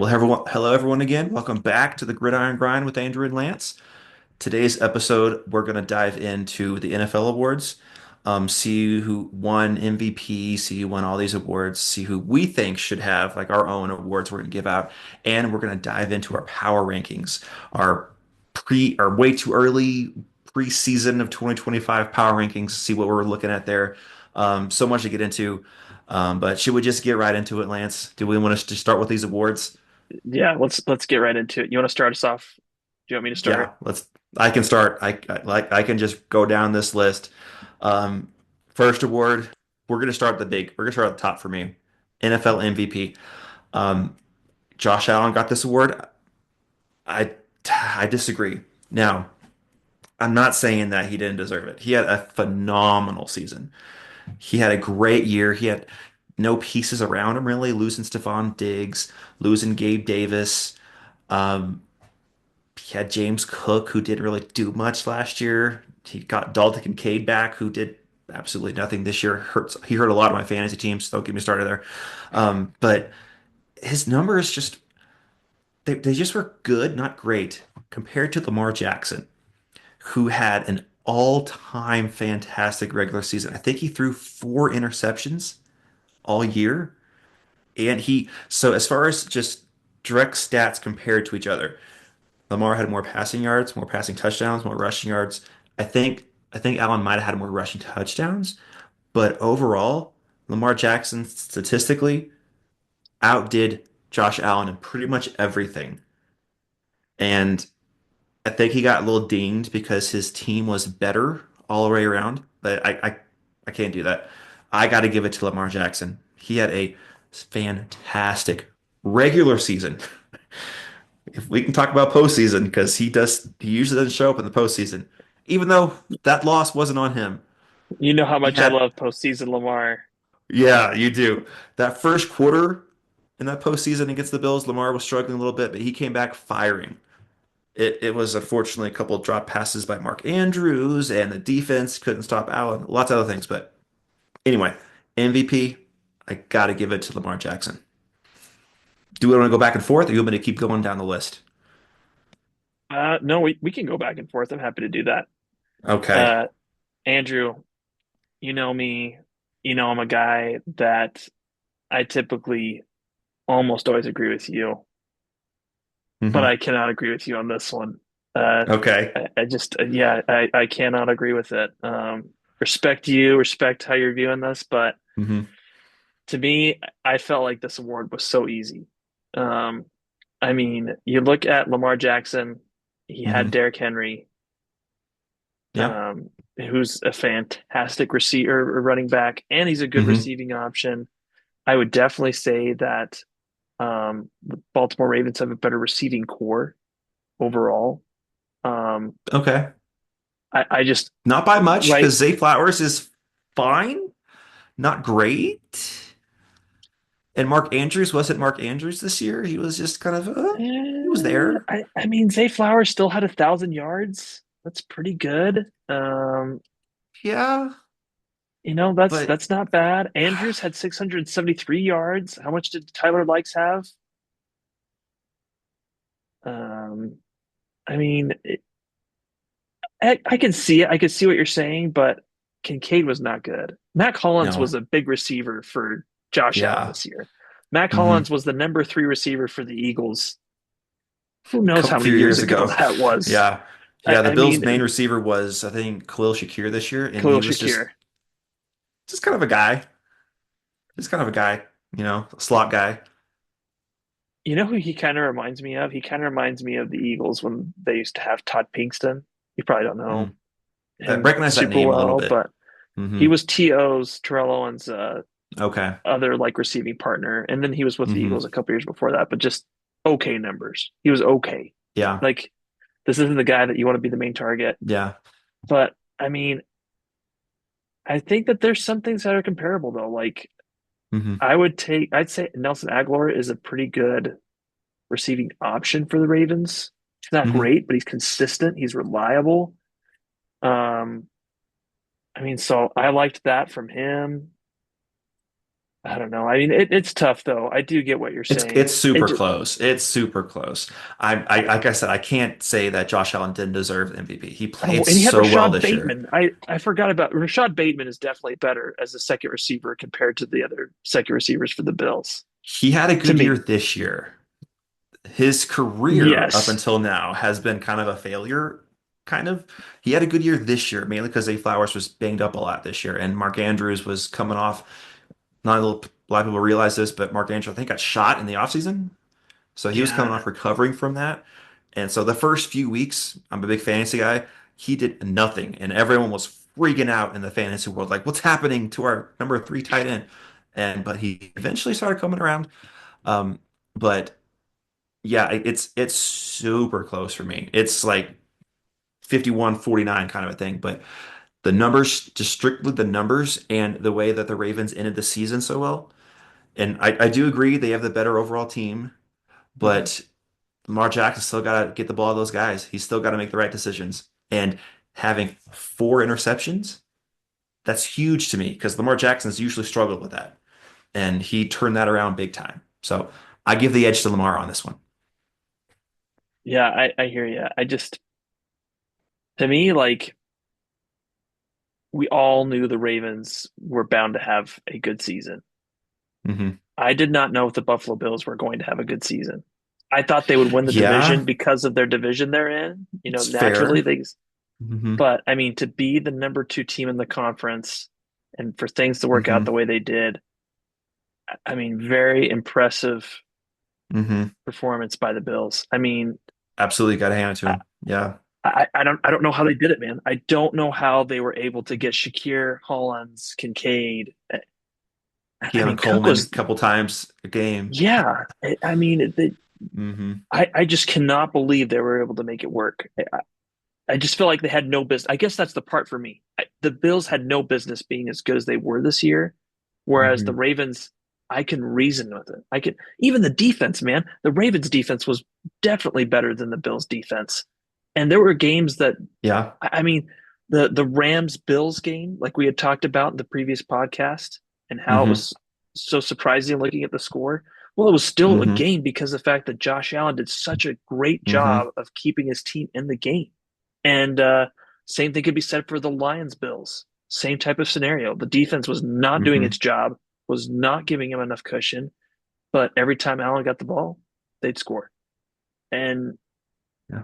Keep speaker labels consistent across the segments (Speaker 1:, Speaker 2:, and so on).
Speaker 1: Well, hello everyone again. Welcome back to the Gridiron Grind with Andrew and Lance. Today's episode, we're going to dive into the NFL awards, see who won MVP, see who won all these awards, see who we think should have like our own awards we're going to give out, and we're going to dive into our power rankings, our way too early preseason of 2025 power rankings, see what we're looking at there. So much to get into. But should we just get right into it, Lance? Do we want to just start with these awards?
Speaker 2: Yeah, let's get right into it. You want to start us off? Do you want me to
Speaker 1: Yeah,
Speaker 2: start?
Speaker 1: let's. I can start. I can just go down this list. Um, First award, we're gonna start at the top for me. NFL MVP. Um, Josh Allen got this award. I I disagree. Now, I'm not saying that he didn't deserve it. He had a phenomenal season. He had a great year. He had no pieces around him really, losing Stephon Diggs, losing Gabe Davis. Um, He had James Cook, who didn't really do much last year. He got Dalton Kincaid back, who did absolutely nothing this year. He hurt a lot of my fantasy teams, so don't get me started there. But his numbers they just were good, not great, compared to Lamar Jackson, who had an all-time fantastic regular season. I think he threw 4 interceptions all year. So as far as just direct stats compared to each other, Lamar had more passing yards, more passing touchdowns, more rushing yards. I think Allen might have had more rushing touchdowns, but overall, Lamar Jackson statistically outdid Josh Allen in pretty much everything. And I think he got a little dinged because his team was better all the way around. But I can't do that. I got to give it to Lamar Jackson. He had a fantastic regular season. If we can talk about postseason, because he usually doesn't show up in the postseason, even though that loss wasn't on him.
Speaker 2: You know how
Speaker 1: He
Speaker 2: much I
Speaker 1: had,
Speaker 2: love postseason Lamar.
Speaker 1: yeah, you do. That first quarter in that postseason against the Bills, Lamar was struggling a little bit, but he came back firing. It was unfortunately a couple of drop passes by Mark Andrews, and the defense couldn't stop Allen. Lots of other things, but anyway, MVP, I gotta give it to Lamar Jackson. Do we want to go back and forth, or you want me to keep going down the list?
Speaker 2: No, we can go back and forth. I'm happy to do that.
Speaker 1: Okay.
Speaker 2: Uh, Andrew, you know me. You know I'm a guy that I typically almost always agree with you, but
Speaker 1: Hmm.
Speaker 2: I cannot agree with you on this one. Uh,
Speaker 1: Okay.
Speaker 2: I just, yeah, I cannot agree with it. Respect you, respect how you're viewing this, but
Speaker 1: Hmm.
Speaker 2: to me, I felt like this award was so easy. Um, I mean, you look at Lamar Jackson, he had
Speaker 1: Hmm.
Speaker 2: Derrick Henry,
Speaker 1: Yeah.
Speaker 2: who's a fantastic receiver or running back, and he's a good
Speaker 1: Hmm.
Speaker 2: receiving option. I would definitely say that the Baltimore Ravens have a better receiving core overall. Um,
Speaker 1: Okay.
Speaker 2: I just,
Speaker 1: Not by much,
Speaker 2: right,
Speaker 1: because Zay Flowers is fine, not great. And Mark Andrews wasn't Mark Andrews this year. He was just kind of, he was there.
Speaker 2: I mean, Zay Flowers still had 1,000 yards. That's pretty good.
Speaker 1: Yeah,
Speaker 2: That's
Speaker 1: but
Speaker 2: that's not bad. Andrews had 673 yards. How much did Tyler Likes have? Um, I mean, I can see it. I can see what you're saying, but Kincaid was not good. Matt Collins was
Speaker 1: no.
Speaker 2: a big receiver for Josh Allen
Speaker 1: Yeah.
Speaker 2: this year. Matt
Speaker 1: Hmm.
Speaker 2: Collins was the number three receiver for the Eagles. Who knows
Speaker 1: Couple
Speaker 2: how many
Speaker 1: few
Speaker 2: years
Speaker 1: years
Speaker 2: ago
Speaker 1: ago.
Speaker 2: that was?
Speaker 1: Yeah. Yeah, the
Speaker 2: I
Speaker 1: Bills'
Speaker 2: mean,
Speaker 1: main receiver was, I think, Khalil Shakir this year, and
Speaker 2: Khalil
Speaker 1: he was
Speaker 2: Shakir.
Speaker 1: just kind of a guy. Just kind of a guy, a slot guy.
Speaker 2: You know who he kind of reminds me of? He kind of reminds me of the Eagles when they used to have Todd Pinkston. You probably don't know
Speaker 1: Mm. I
Speaker 2: him
Speaker 1: recognize that
Speaker 2: super
Speaker 1: name a little
Speaker 2: well,
Speaker 1: bit.
Speaker 2: but
Speaker 1: Hmm.
Speaker 2: he was T.O.'s Terrell Owens'
Speaker 1: Okay.
Speaker 2: other like receiving partner, and then he was with the
Speaker 1: Hmm.
Speaker 2: Eagles a couple years before that, but just okay numbers. He was okay.
Speaker 1: Yeah.
Speaker 2: Like this isn't the guy that you want to be the main target,
Speaker 1: Yeah.
Speaker 2: but I mean, I think that there's some things that are comparable though. Like
Speaker 1: Hmm.
Speaker 2: I'd say Nelson Aguilar is a pretty good receiving option for the Ravens. He's not
Speaker 1: Hmm.
Speaker 2: great, but he's consistent. He's reliable. Um, I mean, so I liked that from him. I don't know. I mean, it's tough though. I do get what you're
Speaker 1: It's
Speaker 2: saying. It
Speaker 1: super
Speaker 2: just,
Speaker 1: close. It's super close. I like I said, I can't say that Josh Allen didn't deserve the MVP. He
Speaker 2: oh,
Speaker 1: played
Speaker 2: and he had
Speaker 1: so well
Speaker 2: Rashad
Speaker 1: this year.
Speaker 2: Bateman. I forgot about Rashad Bateman is definitely better as a second receiver compared to the other second receivers for the Bills
Speaker 1: He had a
Speaker 2: to
Speaker 1: good year
Speaker 2: me.
Speaker 1: this year. His career up
Speaker 2: Yes.
Speaker 1: until now has been kind of a failure, kind of. He had a good year this year, mainly because Zay Flowers was banged up a lot this year, and Mark Andrews was coming off. Not a lot of people realize this, but Mark Andrews, I think, got shot in the offseason. So he was coming
Speaker 2: Yeah.
Speaker 1: off recovering from that. And so the first few weeks, I'm a big fantasy guy, he did nothing. And everyone was freaking out in the fantasy world, like, what's happening to our number three tight end? But he eventually started coming around. Um, but yeah, it's super close for me. It's like 51-49 kind of a thing. But the numbers, just strictly the numbers and the way that the Ravens ended the season so well. And I do agree they have the better overall team,
Speaker 2: Mhm.
Speaker 1: but Lamar Jackson still got to get the ball to those guys. He's still got to make the right decisions. And having 4 interceptions, that's huge to me because Lamar Jackson's usually struggled with that. And he turned that around big time. So I give the edge to Lamar on this one.
Speaker 2: Yeah, I hear you. To me, like, we all knew the Ravens were bound to have a good season.
Speaker 1: Hmm.
Speaker 2: I did not know if the Buffalo Bills were going to have a good season. I thought they would win the
Speaker 1: Yeah,
Speaker 2: division because of their division they're in.
Speaker 1: it's
Speaker 2: Naturally
Speaker 1: fair.
Speaker 2: they,
Speaker 1: Hmm.
Speaker 2: but I mean, to be the number two team in the conference and for things to work out
Speaker 1: Hmm.
Speaker 2: the way they did, I mean, very impressive
Speaker 1: Hmm.
Speaker 2: performance by the Bills. I mean,
Speaker 1: Absolutely got to hand it to
Speaker 2: I,
Speaker 1: him. Yeah.
Speaker 2: I don't know how they did it, man. I don't know how they were able to get Shakir, Hollins, Kincaid. I
Speaker 1: Keon
Speaker 2: mean, Cook
Speaker 1: Coleman a
Speaker 2: was,
Speaker 1: couple times a game.
Speaker 2: yeah. I mean,
Speaker 1: Hmm.
Speaker 2: I just cannot believe they were able to make it work. I just feel like they had no business. I guess that's the part for me. The Bills had no business being as good as they were this year, whereas the
Speaker 1: Hmm.
Speaker 2: Ravens, I can reason with it. I can even the defense, man. The Ravens defense was definitely better than the Bills defense. And there were games that
Speaker 1: Yeah.
Speaker 2: I mean, the Rams Bills game, like we had talked about in the previous podcast, and how it
Speaker 1: Hmm.
Speaker 2: was so surprising looking at the score. Well, it was still a
Speaker 1: Hmm.
Speaker 2: game because of the fact that Josh Allen did such a great
Speaker 1: Hmm.
Speaker 2: job of keeping his team in the game. And same thing could be said for the Lions Bills. Same type of scenario. The defense was not doing its
Speaker 1: Hmm.
Speaker 2: job, was not giving him enough cushion, but every time Allen got the ball, they'd score. And
Speaker 1: Yeah.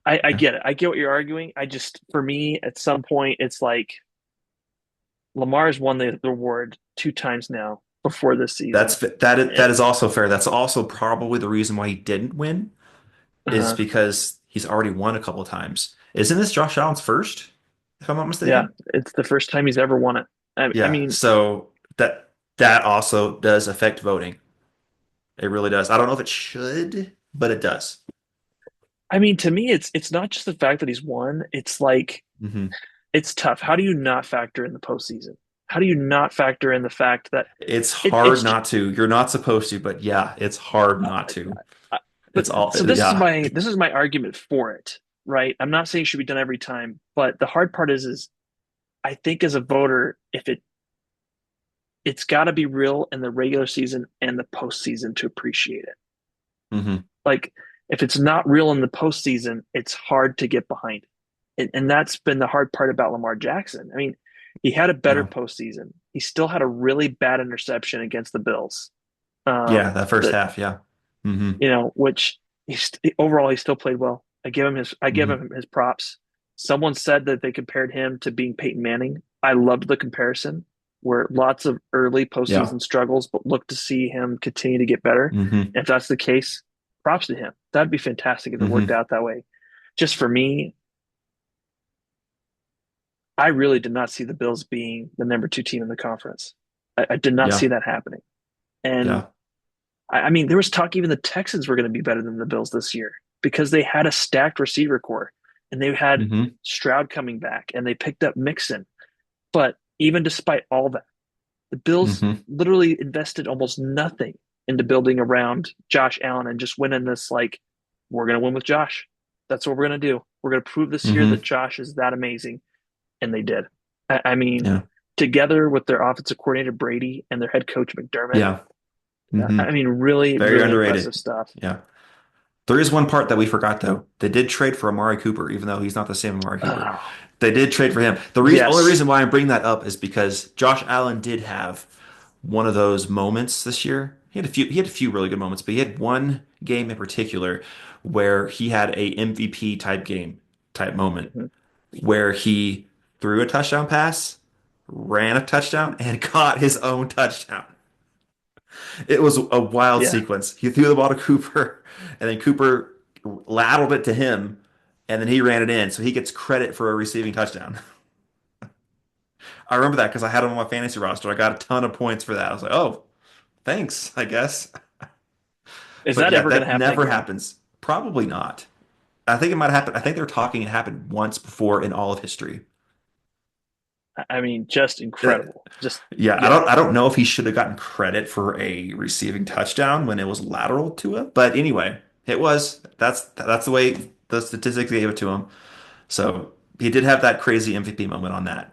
Speaker 2: I
Speaker 1: Yeah.
Speaker 2: get it. I get what you're arguing. I just, for me, at some point, it's like Lamar's won the award 2 times now before this season.
Speaker 1: That is also fair. That's also probably the reason why he didn't win is
Speaker 2: Uh,
Speaker 1: because he's already won a couple of times. Isn't this Josh Allen's first, if I'm not
Speaker 2: yeah,
Speaker 1: mistaken?
Speaker 2: it's the first time he's ever won it. I
Speaker 1: Yeah.
Speaker 2: mean,
Speaker 1: So that also does affect voting. It really does. I don't know if it should, but it does.
Speaker 2: to me, it's not just the fact that he's won. It's like
Speaker 1: Hmm.
Speaker 2: it's tough. How do you not factor in the postseason? How do you not factor in the fact that
Speaker 1: It's hard
Speaker 2: it's
Speaker 1: not to. You're not supposed to, but yeah, it's hard not to.
Speaker 2: uh, but
Speaker 1: It's all
Speaker 2: so
Speaker 1: yeah.
Speaker 2: this is my argument for it, right? I'm not saying it should be done every time, but the hard part is I think as a voter, if it's got to be real in the regular season and the postseason to appreciate it.
Speaker 1: Hmm.
Speaker 2: Like if it's not real in the postseason, it's hard to get behind. And that's been the hard part about Lamar Jackson. I mean, he had a better
Speaker 1: Yeah.
Speaker 2: postseason. He still had a really bad interception against the Bills.
Speaker 1: Yeah, that first
Speaker 2: That
Speaker 1: half, yeah. Hmm.
Speaker 2: which overall he still played well. I give
Speaker 1: Hmm.
Speaker 2: him his props. Someone said that they compared him to being Peyton Manning. I loved the comparison, where lots of early
Speaker 1: Yeah.
Speaker 2: postseason struggles, but look to see him continue to get better.
Speaker 1: Hmm.
Speaker 2: If that's the case, props to him. That'd be fantastic if it worked
Speaker 1: Hmm.
Speaker 2: out that way. Just for me, I really did not see the Bills being the number two team in the conference. I did not see
Speaker 1: Yeah.
Speaker 2: that happening. And
Speaker 1: Yeah.
Speaker 2: I mean, there was talk even the Texans were going to be better than the Bills this year because they had a stacked receiver core and they had
Speaker 1: Hmm.
Speaker 2: Stroud coming back and they picked up Mixon. But even despite all that, the Bills
Speaker 1: Hmm.
Speaker 2: literally invested almost nothing into building around Josh Allen and just went in this like, we're going to win with Josh. That's what we're going to do. We're going to prove this year that
Speaker 1: Hmm.
Speaker 2: Josh is that amazing. And they did. I mean,
Speaker 1: Yeah.
Speaker 2: together with their offensive coordinator Brady and their head coach McDermott.
Speaker 1: Yeah. Hmm.
Speaker 2: I mean, really,
Speaker 1: Very
Speaker 2: really impressive
Speaker 1: underrated.
Speaker 2: stuff.
Speaker 1: Yeah. There is one part that we forgot though. They did trade for Amari Cooper, even though he's not the same Amari Cooper.
Speaker 2: Oh,
Speaker 1: They did trade for him. Only
Speaker 2: yes.
Speaker 1: reason why I'm bringing that up is because Josh Allen did have one of those moments this year. He had a few really good moments, but he had one game in particular where he had a MVP type game type moment
Speaker 2: Mhm.
Speaker 1: where he threw a touchdown pass, ran a touchdown, and caught his own touchdown. It was a wild
Speaker 2: Yeah.
Speaker 1: sequence. He threw the ball to Cooper, and then Cooper lateraled it to him, and then he ran it in, so he gets credit for a receiving touchdown. I remember that because I had him on my fantasy roster. I got a ton of points for that. I was like, oh, thanks, I guess.
Speaker 2: Is
Speaker 1: But
Speaker 2: that
Speaker 1: yeah,
Speaker 2: ever going to
Speaker 1: that
Speaker 2: happen
Speaker 1: never
Speaker 2: again?
Speaker 1: happens. Probably not. I think it might happen. I think they're talking it happened once before in all of history.
Speaker 2: I mean, just
Speaker 1: Uh,
Speaker 2: incredible. Just,
Speaker 1: Yeah,
Speaker 2: yeah.
Speaker 1: I don't know if he should have gotten credit for a receiving touchdown when it was lateral to him, but anyway, it was. That's the way the statistics gave it to him. So he did have that crazy MVP moment on that,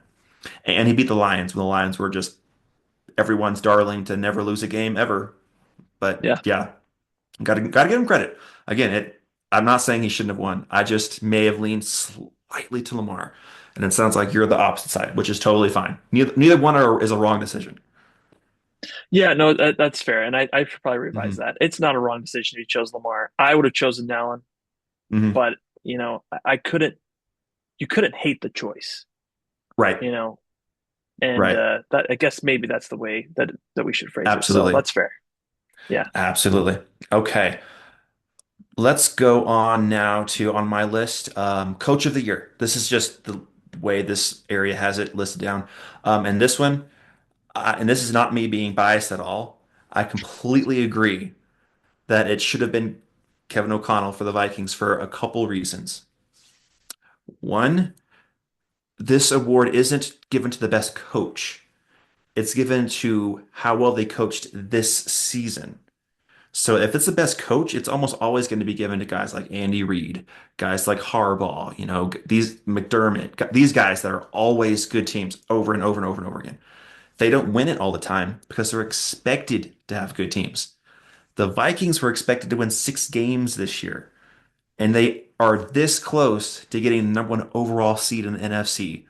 Speaker 1: and he beat the Lions when the Lions were just everyone's darling to never lose a game ever. But
Speaker 2: Yeah.
Speaker 1: yeah, gotta give him credit. Again, it. I'm not saying he shouldn't have won. I just may have leaned slightly to Lamar, and it sounds like you're the opposite side, which is totally fine. Neither one is a wrong decision.
Speaker 2: Yeah, no, that's fair. And I should probably revise
Speaker 1: Hmm.
Speaker 2: that. It's not a wrong decision if you chose Lamar. I would have chosen Allen,
Speaker 1: Hmm.
Speaker 2: but, I couldn't, you couldn't hate the choice,
Speaker 1: Right.
Speaker 2: you know? And
Speaker 1: Right.
Speaker 2: that, I guess maybe that's the way that we should phrase it. So
Speaker 1: Absolutely.
Speaker 2: that's fair. Yeah.
Speaker 1: Absolutely. Okay. Let's go on now to on my list, Coach of the Year. This is just the way this area has it listed down. And this one, and this is not me being biased at all. I completely agree that it should have been Kevin O'Connell for the Vikings for a couple reasons. One, this award isn't given to the best coach. It's given to how well they coached this season. So if it's the best coach, it's almost always going to be given to guys like Andy Reid, guys like Harbaugh, these McDermott, these guys that are always good teams over and over and over and over again. They don't win it all the time because they're expected to have good teams. The Vikings were expected to win 6 games this year, and they are this close to getting the number one overall seed in the NFC,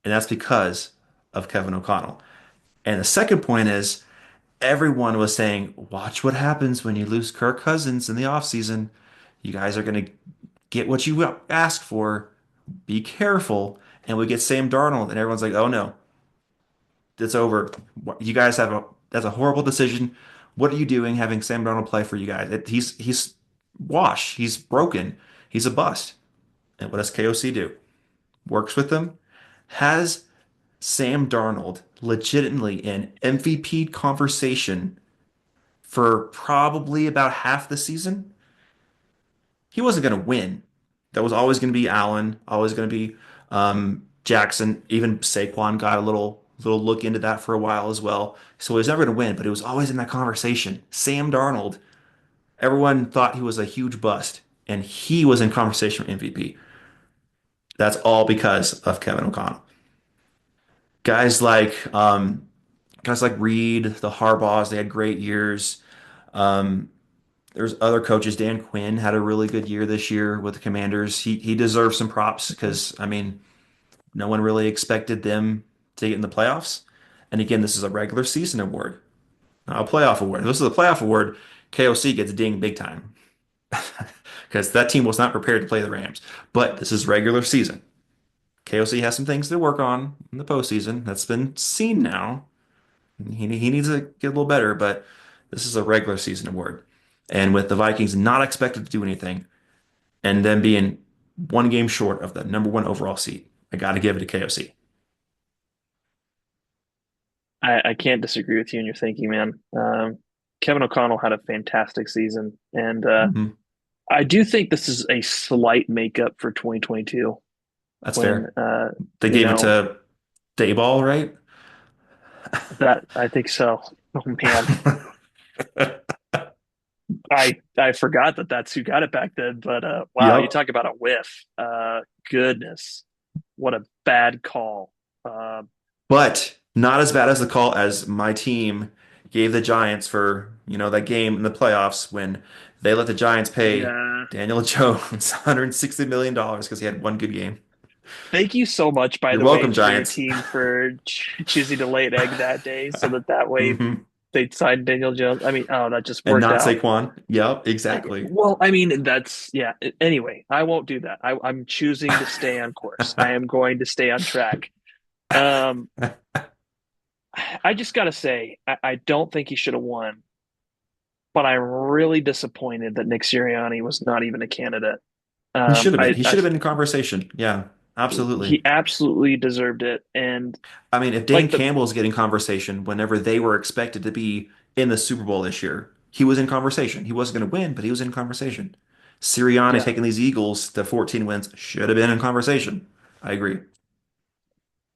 Speaker 1: and that's because of Kevin O'Connell. And the second point is everyone was saying, watch what happens when you lose Kirk Cousins in the offseason. You guys are going to get what you ask for. Be careful. And we get Sam Darnold, and everyone's like, oh no, it's over. You guys that's a horrible decision. What are you doing having Sam Darnold play for you guys? He's wash. He's broken. He's a bust. And what does KOC do? Works with them, has Sam Darnold legitimately in MVP conversation for probably about half the season. He wasn't going to win. That was always going to be Allen, always going to be Jackson. Even Saquon got a little look into that for a while as well. So he was never going to win, but he was always in that conversation. Sam Darnold, everyone thought he was a huge bust, and he was in conversation for MVP. That's all because of Kevin O'Connell. Guys like guys like Reed, the Harbaughs, they had great years. Um, There's other coaches. Dan Quinn had a really good year this year with the Commanders. He deserves some props
Speaker 2: Mhm.
Speaker 1: because I mean, no one really expected them to get in the playoffs. And again, this is a regular season award, not a playoff award. If this is a playoff award, KOC gets dinged big time because that team was not prepared to play the Rams. But this is regular season. KOC has some things to work on in the postseason. That's been seen now. He needs to get a little better, but this is a regular season award. And with the Vikings not expected to do anything, and then being 1 game short of the number one overall seed. I got to give it to KOC.
Speaker 2: I can't disagree with you in your thinking, man. Kevin O'Connell had a fantastic season, and
Speaker 1: Hmm.
Speaker 2: I do think this is a slight makeup for 2022
Speaker 1: That's
Speaker 2: when
Speaker 1: fair. They gave it to Dayball, right?
Speaker 2: that I think so. Oh man, I forgot that that's who got it back then. But wow, you
Speaker 1: Yep.
Speaker 2: talk about a whiff. Goodness, what a bad call. Uh,
Speaker 1: but not as bad as the call as my team gave the Giants for, that game in the playoffs when they let the Giants pay
Speaker 2: Yeah.
Speaker 1: Daniel Jones $160 million because he had one good game.
Speaker 2: Thank you so much, by
Speaker 1: You're
Speaker 2: the way,
Speaker 1: welcome,
Speaker 2: for your
Speaker 1: Giants.
Speaker 2: team for choosing to lay an egg that day, so that way
Speaker 1: hmm
Speaker 2: they'd sign Daniel Jones. I mean, oh, that just
Speaker 1: And
Speaker 2: worked
Speaker 1: not
Speaker 2: out.
Speaker 1: Saquon. Yep, exactly.
Speaker 2: Well, I mean, that's yeah. Anyway, I won't do that. I'm choosing to stay on course. I am going to stay on track. Um, I just got to say, I don't think he should have won, but I'm really disappointed that Nick Sirianni was not even a candidate.
Speaker 1: He should have been.
Speaker 2: I,
Speaker 1: He
Speaker 2: I
Speaker 1: should have been in conversation. Yeah, absolutely.
Speaker 2: he absolutely deserved it, and
Speaker 1: I mean, if Dan
Speaker 2: like the
Speaker 1: Campbell's getting conversation whenever they were expected to be in the Super Bowl this year, he was in conversation. He wasn't going to win, but he was in conversation. Sirianni
Speaker 2: yeah,
Speaker 1: taking these Eagles to 14 wins should have been in conversation. I agree.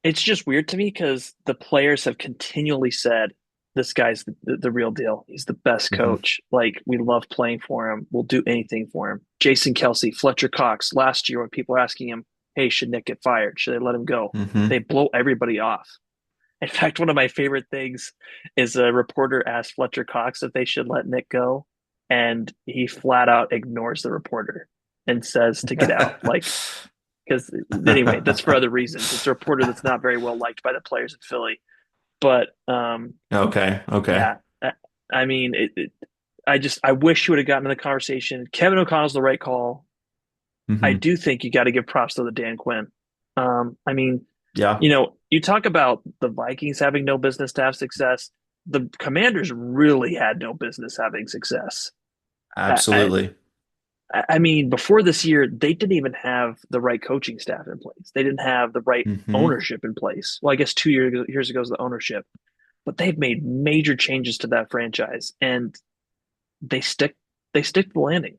Speaker 2: it's just weird to me because the players have continually said this guy's the real deal. He's the best
Speaker 1: hmm
Speaker 2: coach. Like we love playing for him. We'll do anything for him. Jason Kelsey, Fletcher Cox. Last year, when people were asking him, "Hey, should Nick get fired? Should they let him go?" They
Speaker 1: hmm
Speaker 2: blow everybody off. In fact, one of my favorite things is a reporter asked Fletcher Cox if they should let Nick go, and he flat out ignores the reporter and says to get out. Like because anyway, that's for other reasons. It's a reporter that's not very well liked by the players in Philly. But
Speaker 1: Okay. Okay.
Speaker 2: yeah, I mean, I wish he would have gotten in the conversation. Kevin O'Connell's the right call. I
Speaker 1: hmm
Speaker 2: do think you got to give props to the Dan Quinn. I mean,
Speaker 1: Yeah.
Speaker 2: you talk about the Vikings having no business to have success. The Commanders really had no business having success. I,
Speaker 1: Absolutely.
Speaker 2: I mean, before this year, they didn't even have the right coaching staff in place. They didn't have the right
Speaker 1: hmm
Speaker 2: ownership in place. Well, I guess 2 years ago was the ownership, but they've made major changes to that franchise, and they stick they stick to the landing.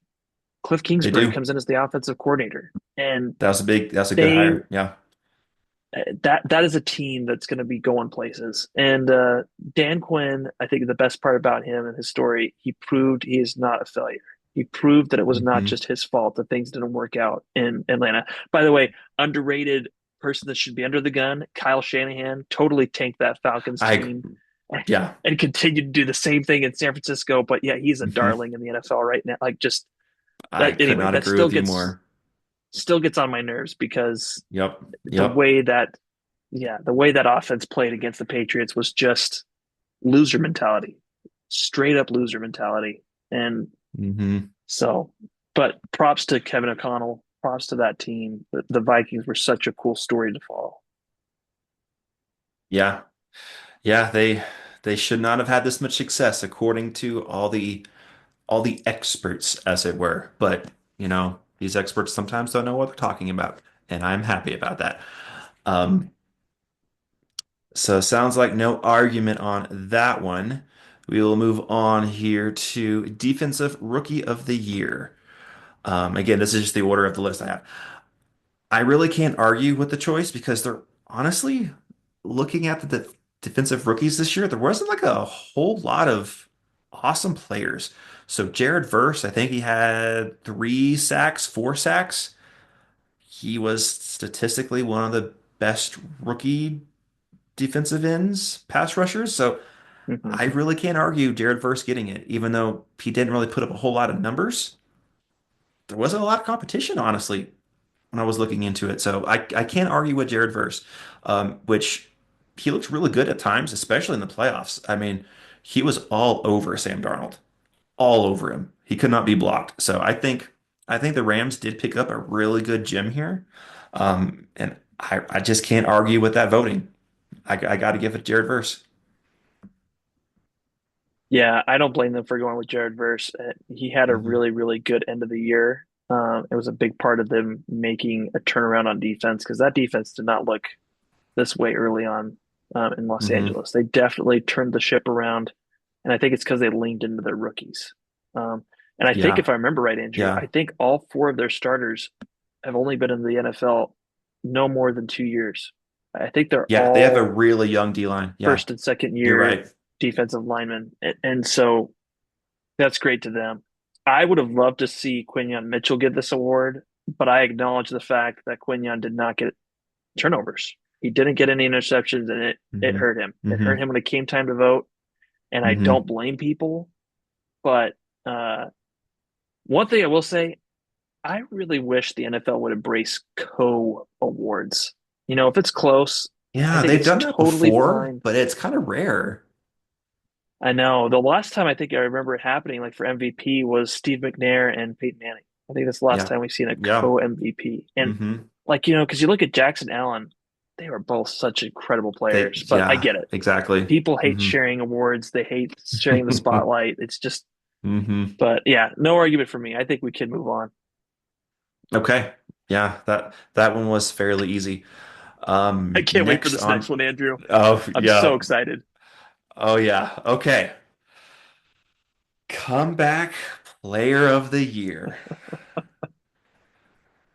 Speaker 2: Cliff
Speaker 1: They
Speaker 2: Kingsbury
Speaker 1: do.
Speaker 2: comes in as the offensive coordinator, and
Speaker 1: That's a good
Speaker 2: they
Speaker 1: hire. Yeah.
Speaker 2: that is a team that's going to be going places. And Dan Quinn, I think the best part about him and his story, he proved he is not a failure. He proved that it was not
Speaker 1: hmm
Speaker 2: just his fault that things didn't work out in Atlanta. By the way, underrated person that should be under the gun, Kyle Shanahan, totally tanked that Falcons
Speaker 1: I,
Speaker 2: team
Speaker 1: yeah.
Speaker 2: and continued to do the same thing in San Francisco. But yeah, he's a
Speaker 1: hmm
Speaker 2: darling in the NFL right now. Like just
Speaker 1: I
Speaker 2: that
Speaker 1: could
Speaker 2: anyway,
Speaker 1: not
Speaker 2: that
Speaker 1: agree with you more.
Speaker 2: still gets on my nerves because
Speaker 1: Yep.
Speaker 2: the
Speaker 1: Yep.
Speaker 2: way that the way that offense played against the Patriots was just loser mentality, straight up loser mentality. And
Speaker 1: hmm
Speaker 2: so, but props to Kevin O'Connell, props to that team. The Vikings were such a cool story to follow.
Speaker 1: Yeah. Yeah, they should not have had this much success according to all the experts, as it were. But, these experts sometimes don't know what they're talking about, and I'm happy about that. Um, so sounds like no argument on that one. We will move on here to Defensive Rookie of the Year. Again, this is just the order of the list I have. I really can't argue with the choice because they're honestly looking at the defensive rookies this year, there wasn't like a whole lot of awesome players. So Jared Verse, I think he had 3 sacks, 4 sacks. He was statistically one of the best rookie defensive ends, pass rushers. So
Speaker 2: Mm-hmm.
Speaker 1: I really can't argue Jared Verse getting it, even though he didn't really put up a whole lot of numbers. There wasn't a lot of competition, honestly, when I was looking into it. So I can't argue with Jared Verse, which he looks really good at times, especially in the playoffs. I mean, he was all over Sam Darnold, all over him. He could not be blocked. So I think the Rams did pick up a really good gem here, and I just can't argue with that voting. I got to give it Jared Verse.
Speaker 2: Yeah, I don't blame them for going with Jared Verse. He had a
Speaker 1: hmm
Speaker 2: really, really good end of the year. It was a big part of them making a turnaround on defense because that defense did not look this way early on in Los
Speaker 1: hmm
Speaker 2: Angeles. They definitely turned the ship around, and I think it's because they leaned into their rookies. Um, and I think
Speaker 1: Yeah,
Speaker 2: if I remember right, Andrew, I
Speaker 1: yeah,
Speaker 2: think all four of their starters have only been in the NFL no more than 2 years. I think they're
Speaker 1: yeah. They have a
Speaker 2: all
Speaker 1: really young D line. Yeah,
Speaker 2: first and second
Speaker 1: you're
Speaker 2: year
Speaker 1: right.
Speaker 2: defensive linemen, and so that's great to them. I would have loved to see Quinyon Mitchell get this award, but I acknowledge the fact that Quinyon did not get turnovers. He didn't get any interceptions, and it
Speaker 1: Hmm.
Speaker 2: hurt him. It hurt
Speaker 1: Hmm.
Speaker 2: him when it came time to vote, and I
Speaker 1: Hmm.
Speaker 2: don't blame people. But one thing I will say, I really wish the NFL would embrace co-awards. If it's close, I
Speaker 1: Yeah,
Speaker 2: think
Speaker 1: they've
Speaker 2: it's
Speaker 1: done that
Speaker 2: totally
Speaker 1: before,
Speaker 2: fine.
Speaker 1: but it's kind of rare.
Speaker 2: I know the last time I think I remember it happening, like for MVP, was Steve McNair and Peyton Manning. I think that's the last
Speaker 1: Yeah.
Speaker 2: time we've seen a
Speaker 1: Yeah.
Speaker 2: co-MVP. And
Speaker 1: Hmm.
Speaker 2: like, because you look at Jackson Allen, they were both such incredible players. But I
Speaker 1: Yeah,
Speaker 2: get it.
Speaker 1: exactly.
Speaker 2: People hate
Speaker 1: Hmm.
Speaker 2: sharing awards. They hate sharing the spotlight. It's just,
Speaker 1: Hmm.
Speaker 2: but yeah, no argument for me. I think we can move on.
Speaker 1: Okay. Yeah, that one was fairly easy.
Speaker 2: I can't wait for
Speaker 1: Next
Speaker 2: this next
Speaker 1: on.
Speaker 2: one, Andrew.
Speaker 1: Oh,
Speaker 2: I'm so
Speaker 1: yeah.
Speaker 2: excited.
Speaker 1: Oh, yeah. Okay. Comeback player of the year.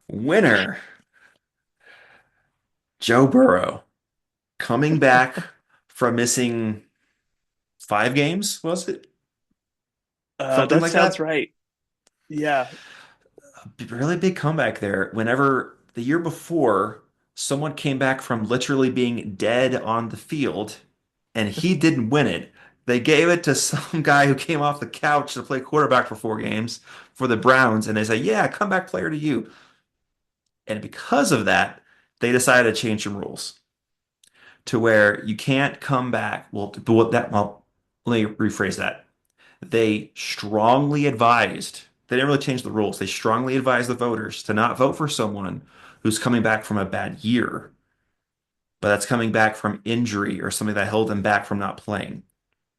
Speaker 1: Winner, Joe Burrow. Coming back from missing 5 games, was it? Something
Speaker 2: That
Speaker 1: like
Speaker 2: sounds
Speaker 1: that?
Speaker 2: right. Yeah.
Speaker 1: Really big comeback there. Whenever the year before, someone came back from literally being dead on the field and he didn't win it. They gave it to some guy who came off the couch to play quarterback for 4 games for the Browns, and they say, "Yeah, comeback player to you." And because of that, they decided to change some rules to where you can't come back. Well, let me rephrase that. They strongly advised, they didn't really change the rules. They strongly advised the voters to not vote for someone who's coming back from a bad year, but that's coming back from injury or something that held them back from not playing.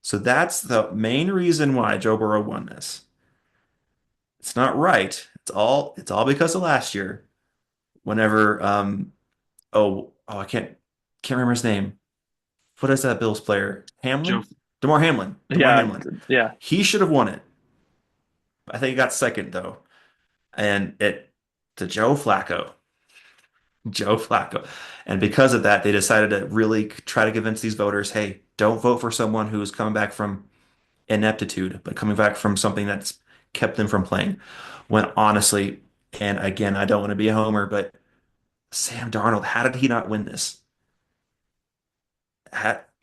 Speaker 1: So that's the main reason why Joe Burrow won this. It's not right. It's all because of last year. Whenever I can't remember his name. What is that Bills player?
Speaker 2: Joe.
Speaker 1: Hamlin? DeMar Hamlin. DeMar
Speaker 2: Yeah.
Speaker 1: Hamlin.
Speaker 2: Yeah.
Speaker 1: He should have won it. I think he got second though. And it to Joe Flacco. Joe Flacco. And because of that, they decided to really try to convince these voters, hey, don't vote for someone who's coming back from ineptitude, but coming back from something that's kept them from playing. When honestly, and again, I don't want to be a homer, but Sam Darnold, how did he not win this?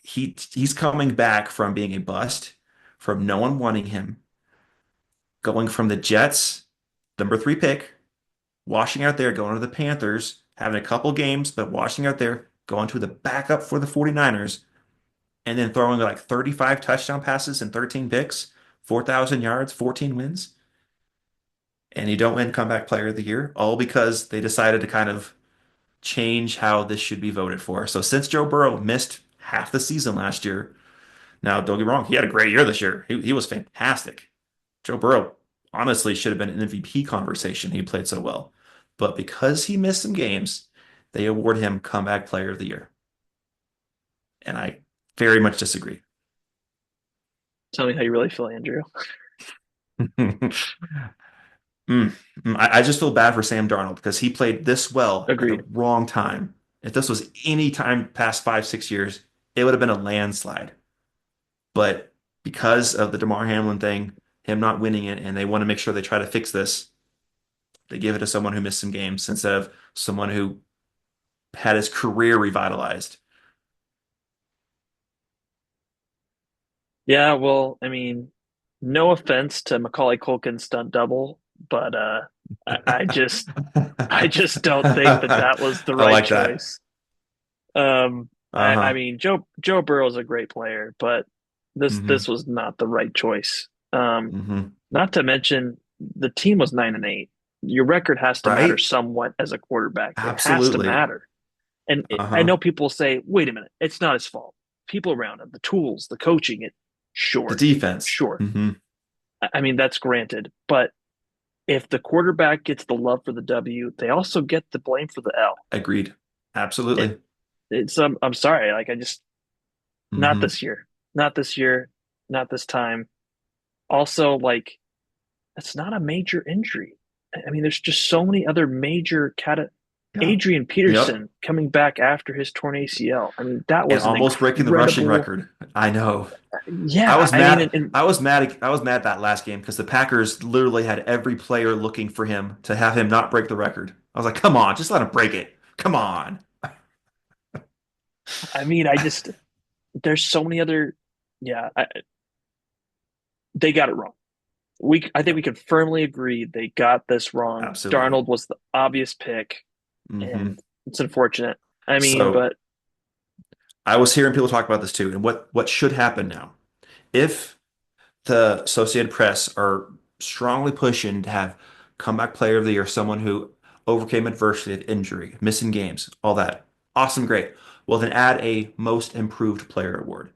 Speaker 1: He's coming back from being a bust, from no one wanting him, going from the Jets, number 3 pick, washing out there, going to the Panthers, having a couple games, but washing out there, going to the backup for the 49ers, and then throwing like 35 touchdown passes and 13 picks, 4,000 yards, 14 wins, and you don't win comeback player of the year, all because they decided to kind of change how this should be voted for. So since Joe Burrow missed half the season last year, now don't get me wrong, he had a great year this year. He was fantastic. Joe Burrow honestly should have been an MVP conversation. He played so well. But because he missed some games, they award him comeback player of the year. And I very much disagree.
Speaker 2: Tell me how you really feel, Andrew.
Speaker 1: I just feel bad for Sam Darnold because he played this well at the
Speaker 2: Agreed.
Speaker 1: wrong time. If this was any time past 5, 6 years, it would have been a landslide. But because of the DeMar Hamlin thing, him not winning it, and they want to make sure they try to fix this, they give it to someone who missed some games instead of someone who had his career revitalized.
Speaker 2: Yeah, well, I mean, no offense to Macaulay Culkin's stunt double, but I just I just don't think that that was the
Speaker 1: I
Speaker 2: right
Speaker 1: like that.
Speaker 2: choice. I
Speaker 1: Uh-huh.
Speaker 2: mean, Joe Burrow is a great player, but this
Speaker 1: Hmm.
Speaker 2: was not the right choice.
Speaker 1: Hmm.
Speaker 2: Not to mention the team was 9-8. Your record has to matter
Speaker 1: Right?
Speaker 2: somewhat as a quarterback. It has to
Speaker 1: Absolutely.
Speaker 2: matter. And I
Speaker 1: Uh-huh.
Speaker 2: know people say, "Wait a minute, it's not his fault. People around him, the tools, the coaching, it
Speaker 1: The
Speaker 2: sure,
Speaker 1: defense.
Speaker 2: sure.
Speaker 1: Hmm.
Speaker 2: I mean, that's granted, but if the quarterback gets the love for the W, they also get the blame for the L.
Speaker 1: Agreed.
Speaker 2: It,
Speaker 1: Absolutely.
Speaker 2: I'm sorry, like I just not
Speaker 1: Hmm.
Speaker 2: this year, not this year, not this time. Also, like that's not a major injury. I mean, there's just so many other major
Speaker 1: Yeah.
Speaker 2: Adrian
Speaker 1: Yep.
Speaker 2: Peterson coming back after his torn ACL. I mean, that
Speaker 1: And
Speaker 2: was an
Speaker 1: almost breaking the rushing
Speaker 2: incredible.
Speaker 1: record. I know. I
Speaker 2: Yeah,
Speaker 1: was
Speaker 2: I mean,
Speaker 1: mad. I was mad that last game because the Packers literally had every player looking for him to have him not break the record. I was like, come on, just let him break it. Come on.
Speaker 2: I mean, there's so many other, yeah, they got it wrong. I think
Speaker 1: Yeah,
Speaker 2: we can firmly agree they got this wrong.
Speaker 1: absolutely.
Speaker 2: Darnold was the obvious pick,
Speaker 1: Hmm.
Speaker 2: and it's unfortunate. I mean,
Speaker 1: So
Speaker 2: but
Speaker 1: I was hearing people talk about this too, and what should happen now if the Associated Press are strongly pushing to have comeback player of the year, someone who overcame adversity, injury, missing games, all that. Awesome, great. Well, then add a most improved player award.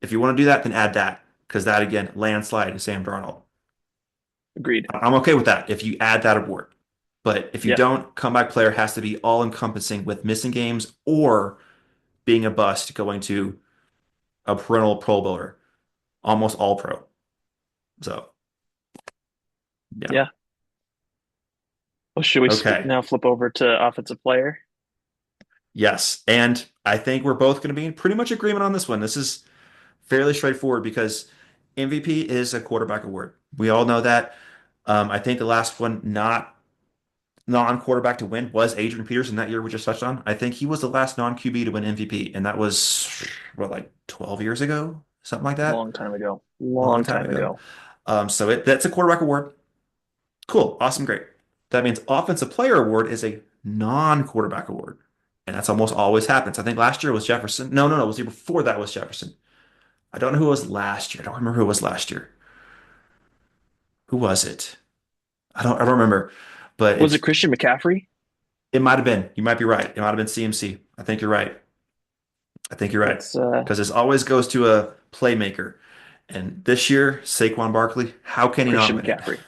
Speaker 1: If you want to do that, then add that because that again, landslide to Sam Darnold.
Speaker 2: agreed.
Speaker 1: I'm okay with that if you add that award. But if you
Speaker 2: Yeah,
Speaker 1: don't, comeback player has to be all encompassing with missing games or being a bust going to a perennial Pro Bowler, almost all pro. So, yeah.
Speaker 2: yeah. Well, should we
Speaker 1: Okay.
Speaker 2: now flip over to offensive player?
Speaker 1: Yes. And I think we're both going to be in pretty much agreement on this one. This is fairly straightforward because MVP is a quarterback award. We all know that. I think the last one not non-quarterback to win was Adrian Peterson that year we just touched on. I think he was the last non-QB to win MVP, and that was what like 12 years ago, something like that.
Speaker 2: Long time ago.
Speaker 1: Long
Speaker 2: Long
Speaker 1: time
Speaker 2: time
Speaker 1: ago.
Speaker 2: ago.
Speaker 1: That's a quarterback award. Cool, awesome, great. That means offensive player award is a non-quarterback award, and that's almost always happens. I think last year was Jefferson. No, no, no, it was the year before that was Jefferson. I don't know who it was last year. I don't remember who it was last year. Who was it? I don't remember, but
Speaker 2: Was it Christian McCaffrey?
Speaker 1: it might have been. You might be right. It might have been CMC. I think you're right. I think you're right.
Speaker 2: It's
Speaker 1: Because this always goes to a playmaker. And this year, Saquon Barkley, how can he not
Speaker 2: Christian
Speaker 1: win it?
Speaker 2: McCaffrey.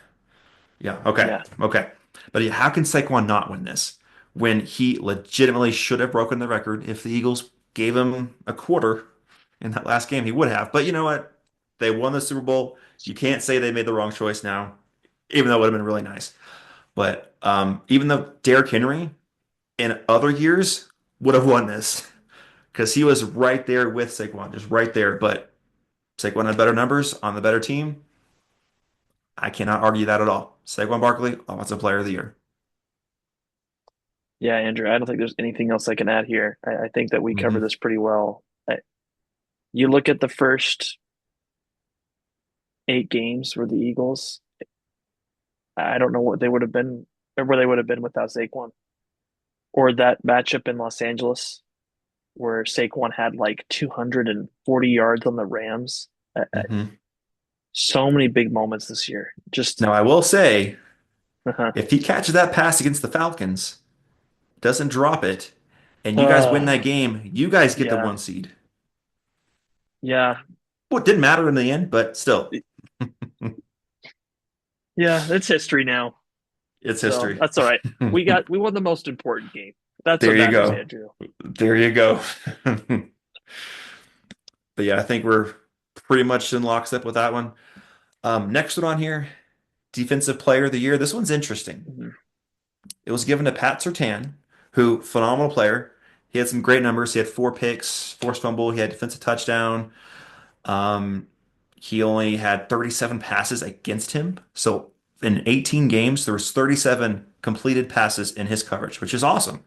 Speaker 1: Yeah, okay.
Speaker 2: Yeah.
Speaker 1: Okay. But yeah, how can Saquon not win this when he legitimately should have broken the record if the Eagles gave him a quarter in that last game, he would have. But you know what? They won the Super Bowl. You can't say they made the wrong choice now, even though it would have been really nice. But even though Derrick Henry in other years would have won this because he was right there with Saquon, just right there. But Saquon had better numbers on the better team. I cannot argue that at all. Saquon Barkley, Offensive Player of the Year.
Speaker 2: Yeah, Andrew, I don't think there's anything else I can add here. I think that we covered
Speaker 1: Hmm.
Speaker 2: this pretty well. You look at the first 8 games for the Eagles, I don't know what they would have been or where they would have been without Saquon. Or that matchup in Los Angeles where Saquon had like 240 yards on the Rams.
Speaker 1: Hmm.
Speaker 2: So many big moments this year. Just
Speaker 1: Now, I will say,
Speaker 2: uh,
Speaker 1: if he catches that pass against the Falcons, doesn't drop it, and you guys win that
Speaker 2: uh
Speaker 1: game, you guys get the
Speaker 2: yeah.
Speaker 1: 1 seed.
Speaker 2: Yeah.
Speaker 1: Well, it didn't matter in the end, but still,
Speaker 2: Yeah, it's history now.
Speaker 1: it's
Speaker 2: So
Speaker 1: history.
Speaker 2: that's all right. We won the most important game. That's what
Speaker 1: There you
Speaker 2: matters,
Speaker 1: go.
Speaker 2: Andrew.
Speaker 1: There you go. But yeah, I think we're pretty much in lockstep with that one. Next one on here, Defensive Player of the Year. This one's interesting.
Speaker 2: Mhm.
Speaker 1: It was given to Pat Surtain, who phenomenal player. He had some great numbers. He had 4 picks, forced fumble. He had defensive touchdown. Um, he only had 37 passes against him. So in 18 games, there was 37 completed passes in his coverage, which is awesome.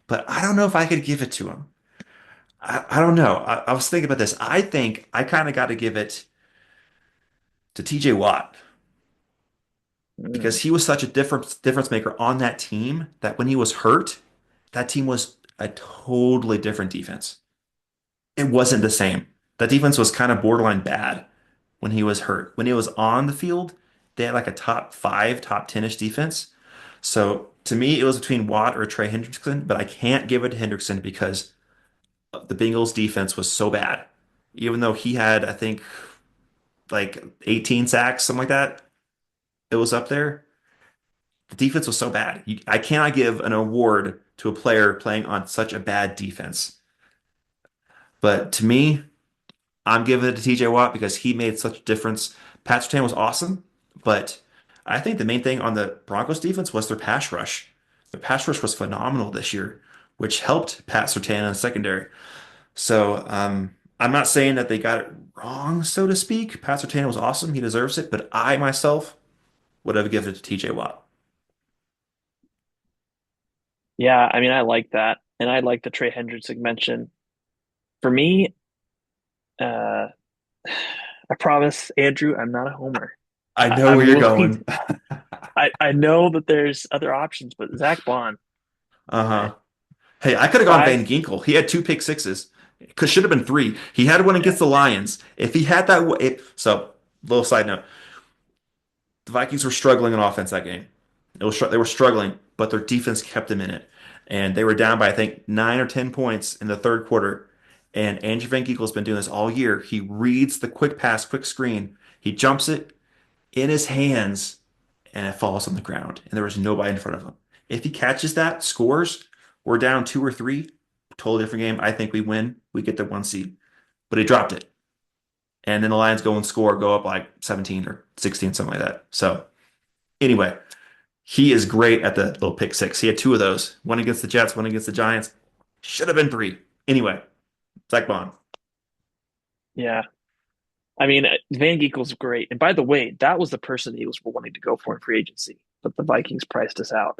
Speaker 1: But I don't know if I could give it to him. I don't know. I was thinking about this. I think I kind of got to give it to TJ Watt
Speaker 2: Mm.
Speaker 1: because he was such a difference maker on that team that when he was hurt, that team was a totally different defense. It wasn't the same. That defense was kind of borderline bad when he was hurt. When he was on the field, they had like a top five, top 10-ish defense. So to me, it was between Watt or Trey Hendrickson, but I can't give it to Hendrickson because the Bengals defense was so bad. Even though he had, I think, like 18 sacks, something like that, it was up there. The defense was so bad. I cannot give an award to a player playing on such a bad defense. But to me, I'm giving it to TJ Watt because he made such a difference. Pat Surtain was awesome, but I think the main thing on the Broncos defense was their pass rush. The pass rush was phenomenal this year, which helped Pat Surtain in the secondary. So I'm not saying that they got it wrong, so to speak. Pat Surtain was awesome. He deserves it, but I myself would have given it to TJ Watt.
Speaker 2: Yeah, I mean, I like that. and I like the Trey Hendrickson mention. For me, uh, I promise, Andrew, I'm not a homer.
Speaker 1: I
Speaker 2: I,
Speaker 1: know where
Speaker 2: I'm
Speaker 1: you're
Speaker 2: willing.
Speaker 1: going.
Speaker 2: I know that there's other options, but Zach Bond, I,
Speaker 1: Uh-huh. Hey, I could have gone Van
Speaker 2: five,
Speaker 1: Ginkel. He had two pick sixes. Could should have been three. He had one
Speaker 2: yeah,
Speaker 1: against the Lions. If he had that, so little side note: the Vikings were struggling on offense that game. They were struggling, but their defense kept them in it, and they were down by I think 9 or 10 points in the third quarter. And Andrew Van Ginkel's been doing this all year. He reads the quick pass, quick screen. He jumps it in his hands, and it falls on the ground, and there was nobody in front of him. If he catches that, scores, we're down 2 or 3, totally different game. I think we win. We get the 1 seed. But he dropped it. And then the Lions go and score, go up like 17 or 16, something like that. So anyway, he is great at the little pick six. He had two of those, one against the Jets, one against the Giants. Should have been three. Anyway, Zach Bond.
Speaker 2: yeah. I mean, Van Ginkel's great. And by the way, that was the person the Eagles were wanting to go for in free agency, but the Vikings priced us out.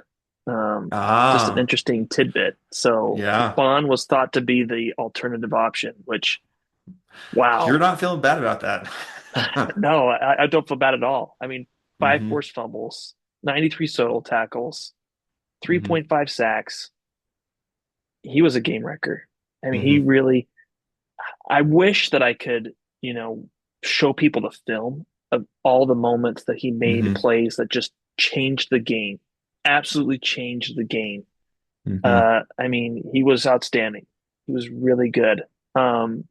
Speaker 2: Just an
Speaker 1: Ah,
Speaker 2: interesting tidbit. So
Speaker 1: yeah.
Speaker 2: Bond was thought to be the alternative option, which,
Speaker 1: You're
Speaker 2: wow.
Speaker 1: not feeling bad about that.
Speaker 2: No, I don't feel bad at all. I mean, five
Speaker 1: hmm
Speaker 2: forced fumbles, 93 total tackles,
Speaker 1: hmm
Speaker 2: 3.5 sacks. He was a game wrecker. I mean, he
Speaker 1: hmm
Speaker 2: really, I wish that I could, you know, show people the film of all the moments that he made
Speaker 1: hmm
Speaker 2: plays that just changed the game, absolutely changed the game.
Speaker 1: hmm
Speaker 2: I mean, he was outstanding. He was really good. Um,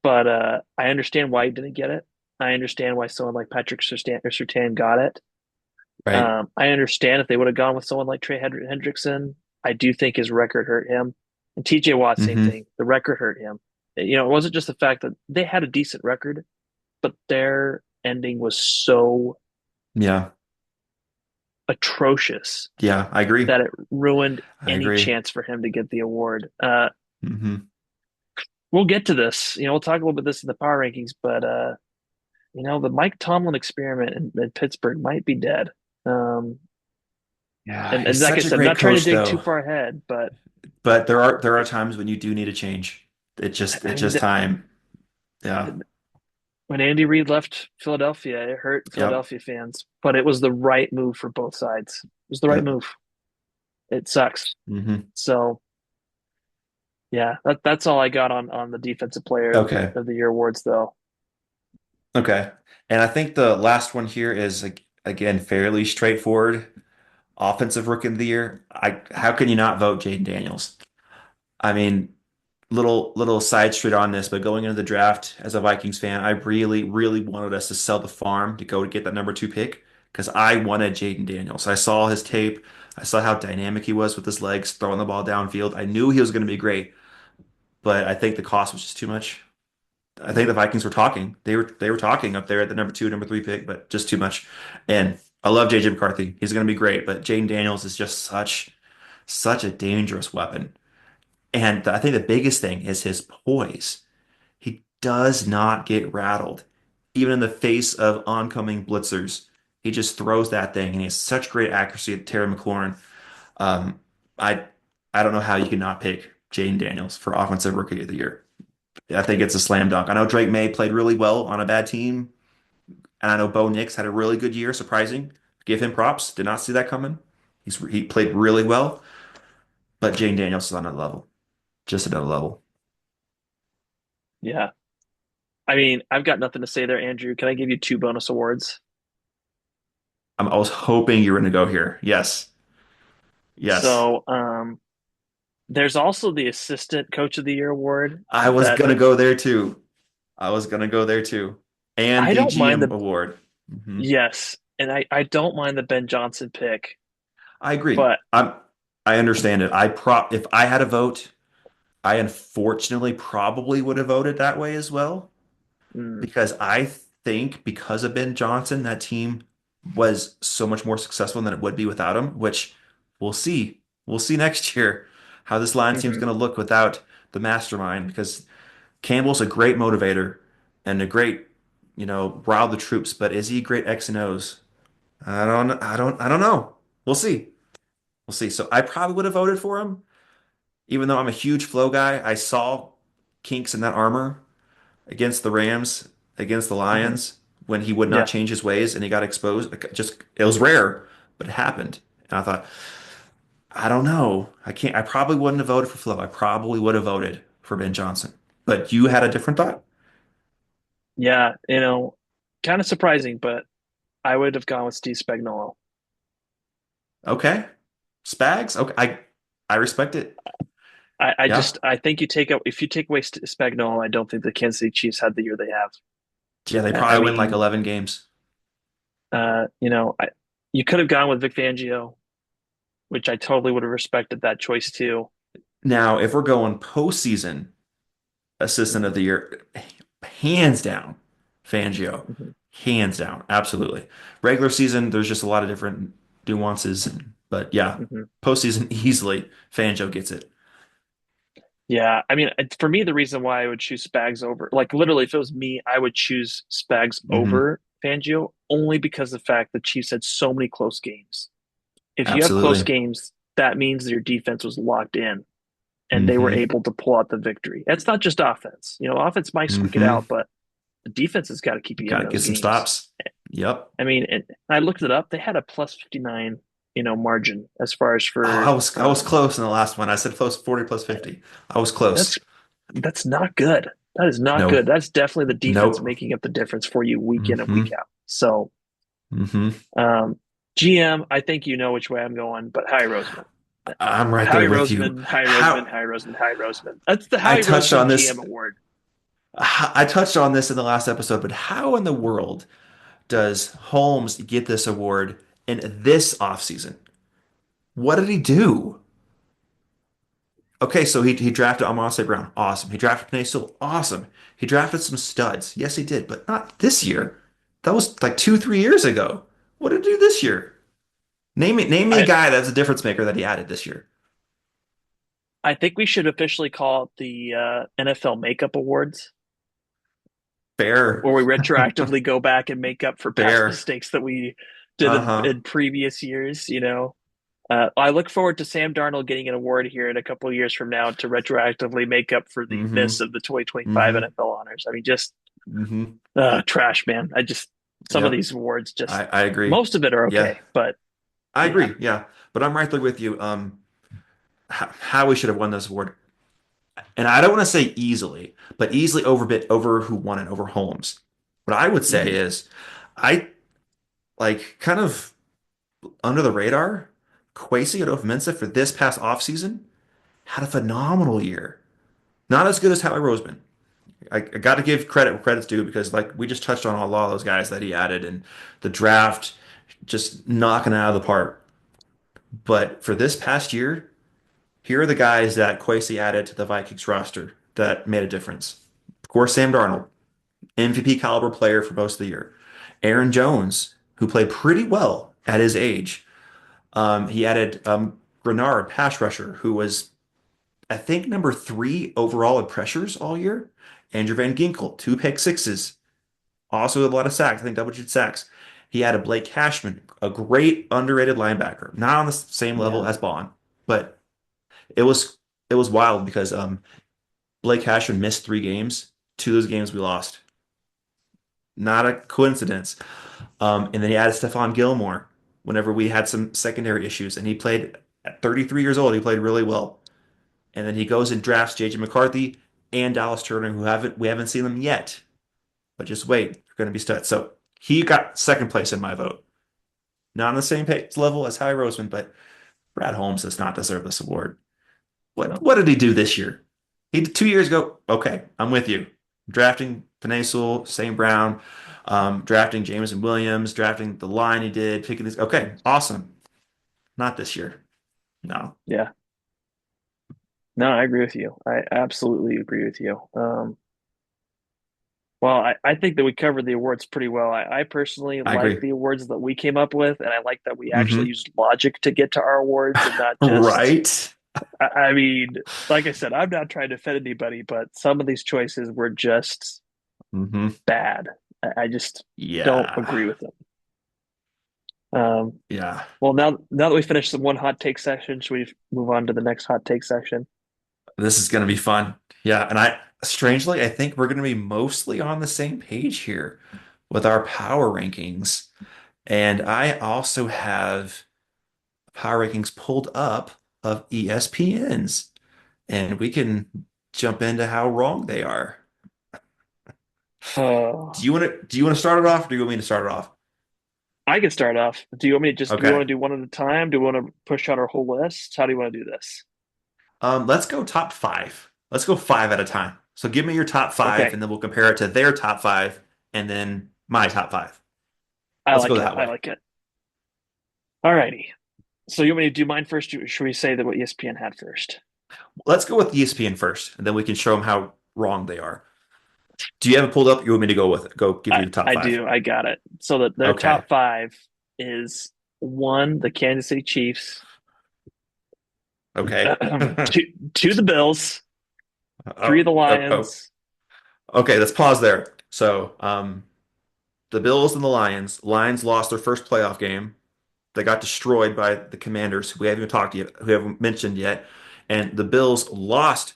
Speaker 2: but I understand why he didn't get it. I understand why someone like Patrick Surtain got it.
Speaker 1: Right.
Speaker 2: I understand if they would have gone with someone like Trey Hendrickson. I do think his record hurt him. And TJ Watt, same
Speaker 1: hmm
Speaker 2: thing. The record hurt him. You know, it wasn't just the fact that they had a decent record, but their ending was so
Speaker 1: Yeah.
Speaker 2: atrocious
Speaker 1: Yeah, I agree.
Speaker 2: that it ruined
Speaker 1: I
Speaker 2: any
Speaker 1: agree.
Speaker 2: chance for him to get the award.
Speaker 1: hmm
Speaker 2: We'll get to this. You know, we'll talk a little bit of this in the power rankings, but you know, the Mike Tomlin experiment in Pittsburgh might be dead. Um,
Speaker 1: Yeah,
Speaker 2: and
Speaker 1: he's
Speaker 2: like I
Speaker 1: such a
Speaker 2: said, I'm
Speaker 1: great
Speaker 2: not trying to
Speaker 1: coach
Speaker 2: dig too
Speaker 1: though.
Speaker 2: far ahead, but
Speaker 1: But there are times when you do need a change.
Speaker 2: I
Speaker 1: It's
Speaker 2: mean,
Speaker 1: just time. Yeah.
Speaker 2: when Andy Reid left Philadelphia, it hurt
Speaker 1: Yep.
Speaker 2: Philadelphia fans, but it was the right move for both sides. It was the right
Speaker 1: Yep.
Speaker 2: move. It sucks.
Speaker 1: hmm
Speaker 2: So yeah, that's all I got on the defensive player
Speaker 1: Okay.
Speaker 2: of the year awards, though.
Speaker 1: Okay. And I think the last one here is again fairly straightforward. Offensive Rookie of the Year. How can you not vote Jaden Daniels? I mean, little side street on this, but going into the draft as a Vikings fan, I really, really wanted us to sell the farm to go to get that number 2 pick because I wanted Jaden Daniels. I saw his tape. I saw how dynamic he was with his legs, throwing the ball downfield. I knew he was going to be great, but I think the cost was just too much. I think the Vikings were talking. They were talking up there at the number 2, number 3 pick, but just too much. And I love JJ McCarthy. He's going to be great, but Jaden Daniels is just such a dangerous weapon. And I think the biggest thing is his poise. He does not get rattled, even in the face of oncoming blitzers. He just throws that thing, and he has such great accuracy at Terry McLaurin. Um, I I don't know how you can not pick Jaden Daniels for Offensive Rookie of the Year. I think it's a slam dunk. I know Drake May played really well on a bad team, and I know Bo Nix had a really good year, surprising. Give him props. Did not see that coming. He played really well, but Jaden Daniels is on another level, just another level.
Speaker 2: Yeah. I mean, I've got nothing to say there, Andrew. Can I give you two bonus awards?
Speaker 1: I was hoping you were going to go here. Yes. Yes.
Speaker 2: So, there's also the assistant coach of the year award
Speaker 1: I was
Speaker 2: that
Speaker 1: gonna go there too. I was gonna go there too. And
Speaker 2: I
Speaker 1: the
Speaker 2: don't mind
Speaker 1: GM
Speaker 2: the
Speaker 1: award.
Speaker 2: yes, and I don't mind the Ben Johnson pick,
Speaker 1: I agree.
Speaker 2: but
Speaker 1: I understand it. If I had a vote, I unfortunately probably would have voted that way as well
Speaker 2: mm,
Speaker 1: because I think because of Ben Johnson, that team was so much more successful than it would be without him, which we'll see. We'll see next year how this Lions team's
Speaker 2: mhm.
Speaker 1: going to look without the mastermind because Campbell's a great motivator and a great, rile the troops, but is he a great X and O's? I don't know. We'll see. We'll see. So I probably would have voted for him, Even though I'm a huge flow guy, I saw kinks in that armor against the Rams, against the
Speaker 2: Hmm.
Speaker 1: Lions, when he would not
Speaker 2: Yeah.
Speaker 1: change his ways and he got exposed. Like, just it was rare, but it happened. And I thought, I don't know. I can't. I probably wouldn't have voted for Flo. I probably would have voted for Ben Johnson. But you had a different thought?
Speaker 2: Yeah. Kind of surprising, but I would have gone with Steve Spagnuolo.
Speaker 1: Okay. Spags? Okay. I respect it. Yeah.
Speaker 2: I think if you take away Spagnuolo, I don't think the Kansas City Chiefs had the year they have.
Speaker 1: Yeah, they
Speaker 2: I
Speaker 1: probably win like
Speaker 2: mean,
Speaker 1: 11 games.
Speaker 2: you could have gone with Vic Fangio, which I totally would have respected that choice too.
Speaker 1: Now, if we're going postseason assistant of
Speaker 2: Hmm.
Speaker 1: the year, hands down, Fangio.
Speaker 2: Hmm.
Speaker 1: Hands down. Absolutely. Regular season, there's just a lot of different nuances. But yeah,
Speaker 2: Hmm.
Speaker 1: postseason, easily, Fangio gets it.
Speaker 2: Yeah, I mean, for me, the reason why I would choose Spags over, like literally, if it was me, I would choose Spags
Speaker 1: Hmm.
Speaker 2: over Fangio only because of the fact the Chiefs had so many close games. If you have close
Speaker 1: Absolutely.
Speaker 2: games, that means your defense was locked in and they were
Speaker 1: Hmm.
Speaker 2: able to pull out the victory. It's not just offense. Offense might squeak it
Speaker 1: Hmm.
Speaker 2: out, but the defense has got to keep you
Speaker 1: Got
Speaker 2: in
Speaker 1: to
Speaker 2: those
Speaker 1: get some
Speaker 2: games.
Speaker 1: stops. Yep.
Speaker 2: I mean, I looked it up. They had a plus 59, margin as far as
Speaker 1: Oh,
Speaker 2: for
Speaker 1: I was close in the last one. I said close 40 plus 50. I was
Speaker 2: that's
Speaker 1: close.
Speaker 2: that's not good. That is not
Speaker 1: No.
Speaker 2: good. That's definitely the defense
Speaker 1: Nope.
Speaker 2: making up the difference for you week in and week
Speaker 1: Hmm.
Speaker 2: out. So,
Speaker 1: Hmm.
Speaker 2: um, GM, I think you know which way I'm going, but Howie Roseman.
Speaker 1: I'm right there
Speaker 2: Howie
Speaker 1: with you.
Speaker 2: Roseman, Howie Roseman,
Speaker 1: How
Speaker 2: Howie Roseman, Howie Roseman. That's the
Speaker 1: I
Speaker 2: Howie
Speaker 1: touched
Speaker 2: Roseman
Speaker 1: on
Speaker 2: GM
Speaker 1: this.
Speaker 2: award.
Speaker 1: I touched on this in the last episode, but how in the world does Holmes get this award in this offseason? What did he do? Okay, so he drafted Amon St. Brown. Awesome. He drafted Penei Sewell. Awesome. He drafted some studs. Yes, he did, but not this year. That was like 2, 3 years ago. What did he do this year? Name me a
Speaker 2: I
Speaker 1: guy that's a difference maker that he added this year.
Speaker 2: I think we should officially call it the NFL Makeup Awards,
Speaker 1: Fair.
Speaker 2: where we retroactively go back and make up for past
Speaker 1: Fair.
Speaker 2: mistakes that we did
Speaker 1: Uh-huh.
Speaker 2: in previous years. I look forward to Sam Darnold getting an award here in a couple of years from now to retroactively make up for the
Speaker 1: Mm-hmm.
Speaker 2: miss of the 2025
Speaker 1: Mm-hmm.
Speaker 2: NFL honors. I mean, just
Speaker 1: Mm-hmm.
Speaker 2: trash, man. Some of
Speaker 1: Yep.
Speaker 2: these awards, just
Speaker 1: I agree.
Speaker 2: most of it are
Speaker 1: Yeah.
Speaker 2: okay, but
Speaker 1: I
Speaker 2: yeah,
Speaker 1: agree. Yeah. But I'm right there with you. How we should have won this award. And I don't want to say easily, but easily over who won it over Holmes. What I would say
Speaker 2: hmm,
Speaker 1: is I like kind of under the radar, Kwesi Adofo-Mensah for this past offseason had a phenomenal year. Not as good as Howie Roseman. I got to give credit where credit's due because like we just touched on a lot of those guys that he added and the draft just knocking it out of the park. But for this past year, here are the guys that Kwesi added to the Vikings roster that made a difference. Of course, Sam Darnold, MVP caliber player for most of the year. Aaron Jones, who played pretty well at his age. He added Grenard, pass rusher, who was, I think, number 3 overall in pressures all year. Andrew Van Ginkel, 2 pick sixes, also with a lot of sacks, I think double-digit sacks. He added Blake Cashman, a great underrated linebacker, not on the same level
Speaker 2: yeah,
Speaker 1: as Bond, but it was it was wild because Blake Cashman missed 3 games. 2 of those games we lost. Not a coincidence. And then he added Stephon Gilmore whenever we had some secondary issues, and he played at 33 years old. He played really well. And then he goes and drafts JJ McCarthy and Dallas Turner, who haven't we haven't seen them yet, but just wait, they're going to be studs. So he got second place in my vote. Not on the same page level as Howie Roseman, but Brad Holmes does not deserve this award.
Speaker 2: no,
Speaker 1: What did he do this year? He did 2 years ago. Okay, I'm with you. Drafting Penei Sewell, St. Brown, drafting Jameson Williams, drafting the line he did, picking this. Okay, awesome. Not this year. No.
Speaker 2: yeah, no, I agree with you. I absolutely agree with you. Well, I think that we covered the awards pretty well. I personally
Speaker 1: I
Speaker 2: like
Speaker 1: agree.
Speaker 2: the awards that we came up with, and I like that we actually
Speaker 1: Hmm.
Speaker 2: used logic to get to our awards and not just.
Speaker 1: Right?
Speaker 2: I mean, like I said, I'm not trying to offend anybody, but some of these choices were just
Speaker 1: Hmm.
Speaker 2: bad. I just don't
Speaker 1: Yeah.
Speaker 2: agree with them. Um,
Speaker 1: Yeah.
Speaker 2: well, now that we finished the one hot take section, should we move on to the next hot take section?
Speaker 1: This is going to be fun. Yeah, and strangely, I think we're going to be mostly on the same page here with our power rankings. And I also have power rankings pulled up of ESPN's, and we can jump into how wrong they are.
Speaker 2: Oh,
Speaker 1: Do you want to start it off, or do you want me to start it off?
Speaker 2: I can start off. Do we want
Speaker 1: Okay.
Speaker 2: to do one at a time? Do we want to push out our whole list? How do you want to do this?
Speaker 1: Let's go top five. Let's go five at a time. So give me your top five,
Speaker 2: Okay.
Speaker 1: and then we'll compare it to their top five, and then my top five.
Speaker 2: I
Speaker 1: Let's go
Speaker 2: like it.
Speaker 1: that
Speaker 2: I
Speaker 1: way.
Speaker 2: like it. All righty. So you want me to do mine first? Should we say that what ESPN had first?
Speaker 1: Let's go with ESPN first, and then we can show them how wrong they are. Do you have it pulled up? You want me to go with it? Go give
Speaker 2: I
Speaker 1: you the top
Speaker 2: I
Speaker 1: five.
Speaker 2: do. I got it. So that their
Speaker 1: Okay.
Speaker 2: top five is one, the Kansas City Chiefs,
Speaker 1: Okay.
Speaker 2: two, the Bills, three,
Speaker 1: Oh,
Speaker 2: the
Speaker 1: oh, oh.
Speaker 2: Lions.
Speaker 1: Okay, let's pause there. So, the Bills and the Lions. Lions lost their first playoff game. They got destroyed by the Commanders, who we haven't even talked yet, who haven't mentioned yet. And the Bills lost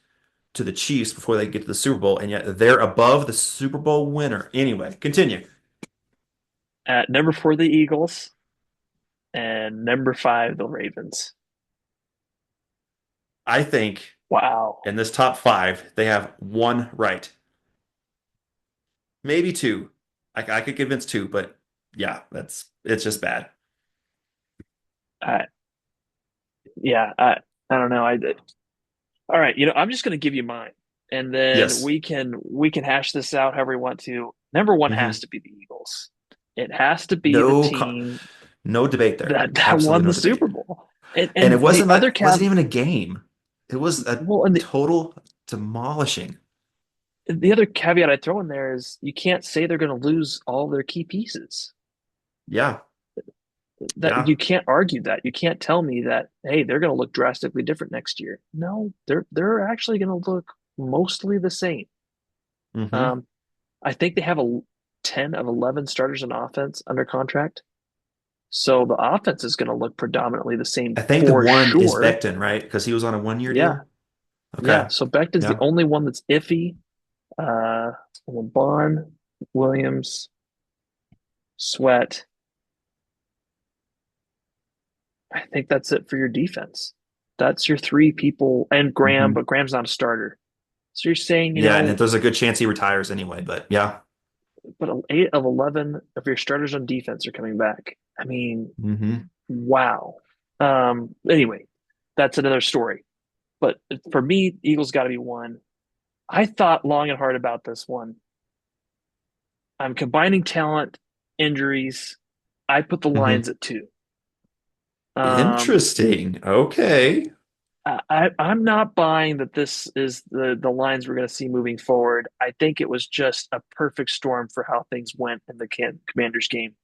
Speaker 1: to the Chiefs before they get to the Super Bowl, and yet they're above the Super Bowl winner. Anyway, continue.
Speaker 2: At number four, the Eagles, and number five, the Ravens.
Speaker 1: I think
Speaker 2: Wow.
Speaker 1: in this top five, they have one right, maybe two. I could convince two, but yeah, it's just bad.
Speaker 2: I, yeah. I don't know. All right. I'm just going to give you mine, and then
Speaker 1: Yes.
Speaker 2: we can hash this out however we want to. Number one has
Speaker 1: Hmm.
Speaker 2: to be the Eagles. It has to be the
Speaker 1: No,
Speaker 2: team
Speaker 1: no debate there.
Speaker 2: that
Speaker 1: Absolutely
Speaker 2: won
Speaker 1: no
Speaker 2: the
Speaker 1: debate.
Speaker 2: Super Bowl. And
Speaker 1: And it
Speaker 2: and the other
Speaker 1: wasn't
Speaker 2: cav
Speaker 1: even a game. It was a
Speaker 2: well, and
Speaker 1: total demolishing.
Speaker 2: the other caveat I throw in there is you can't say they're going to lose all their key pieces.
Speaker 1: Yeah,
Speaker 2: That
Speaker 1: yeah.
Speaker 2: you can't argue that. You can't tell me that, hey, they're going to look drastically different next year. No, they're actually going to look mostly the same.
Speaker 1: Hmm.
Speaker 2: Um, I think they have a 10 of 11 starters on offense under contract. So the offense is going to look predominantly the same
Speaker 1: I think the
Speaker 2: for
Speaker 1: one is
Speaker 2: sure.
Speaker 1: Becton, right? Because he was on a 1 year
Speaker 2: Yeah.
Speaker 1: deal.
Speaker 2: Yeah.
Speaker 1: Okay.
Speaker 2: So Becton's the
Speaker 1: Yeah.
Speaker 2: only one that's iffy. Uh, Bond, Williams, Sweat. I think that's it for your defense. That's your three people and Graham,
Speaker 1: Hmm.
Speaker 2: but Graham's not a starter. So you're saying,
Speaker 1: Yeah, and there's a good chance he retires anyway, but yeah.
Speaker 2: but 8 of 11 of your starters on defense are coming back. I mean,
Speaker 1: Hmm.
Speaker 2: wow. Anyway, that's another story. But for me, Eagles got to be one. I thought long and hard about this one. I'm combining talent, injuries. I put the
Speaker 1: Hmm.
Speaker 2: Lions at two. Um,
Speaker 1: Interesting. Okay.
Speaker 2: I'm not buying that this is the lines we're going to see moving forward. I think it was just a perfect storm for how things went in the Commanders game.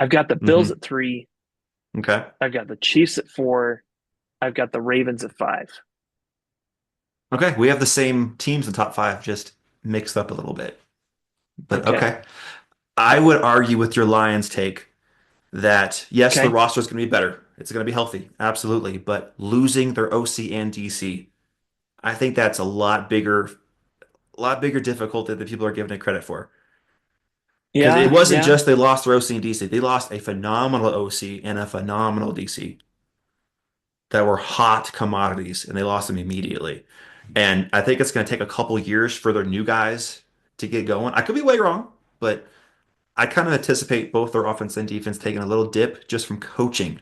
Speaker 2: I've got the Bills
Speaker 1: Hmm.
Speaker 2: at three.
Speaker 1: Okay.
Speaker 2: I've got the Chiefs at four. I've got the Ravens at five.
Speaker 1: Okay. We have the same teams in top five, just mixed up a little bit. But
Speaker 2: Okay.
Speaker 1: okay. I would argue with your Lions take that yes, the
Speaker 2: Okay.
Speaker 1: roster is going to be better. It's going to be healthy, absolutely. But losing their OC and DC, I think that's a lot bigger difficulty than people are giving it credit for. Because it
Speaker 2: Yeah.
Speaker 1: wasn't
Speaker 2: Yeah.
Speaker 1: just they lost their OC and DC; they lost a phenomenal OC and a phenomenal DC that were hot commodities, and they lost them immediately. And I think it's going to take a couple years for their new guys to get going. I could be way wrong, but I kind of anticipate both their offense and defense taking a little dip just from coaching.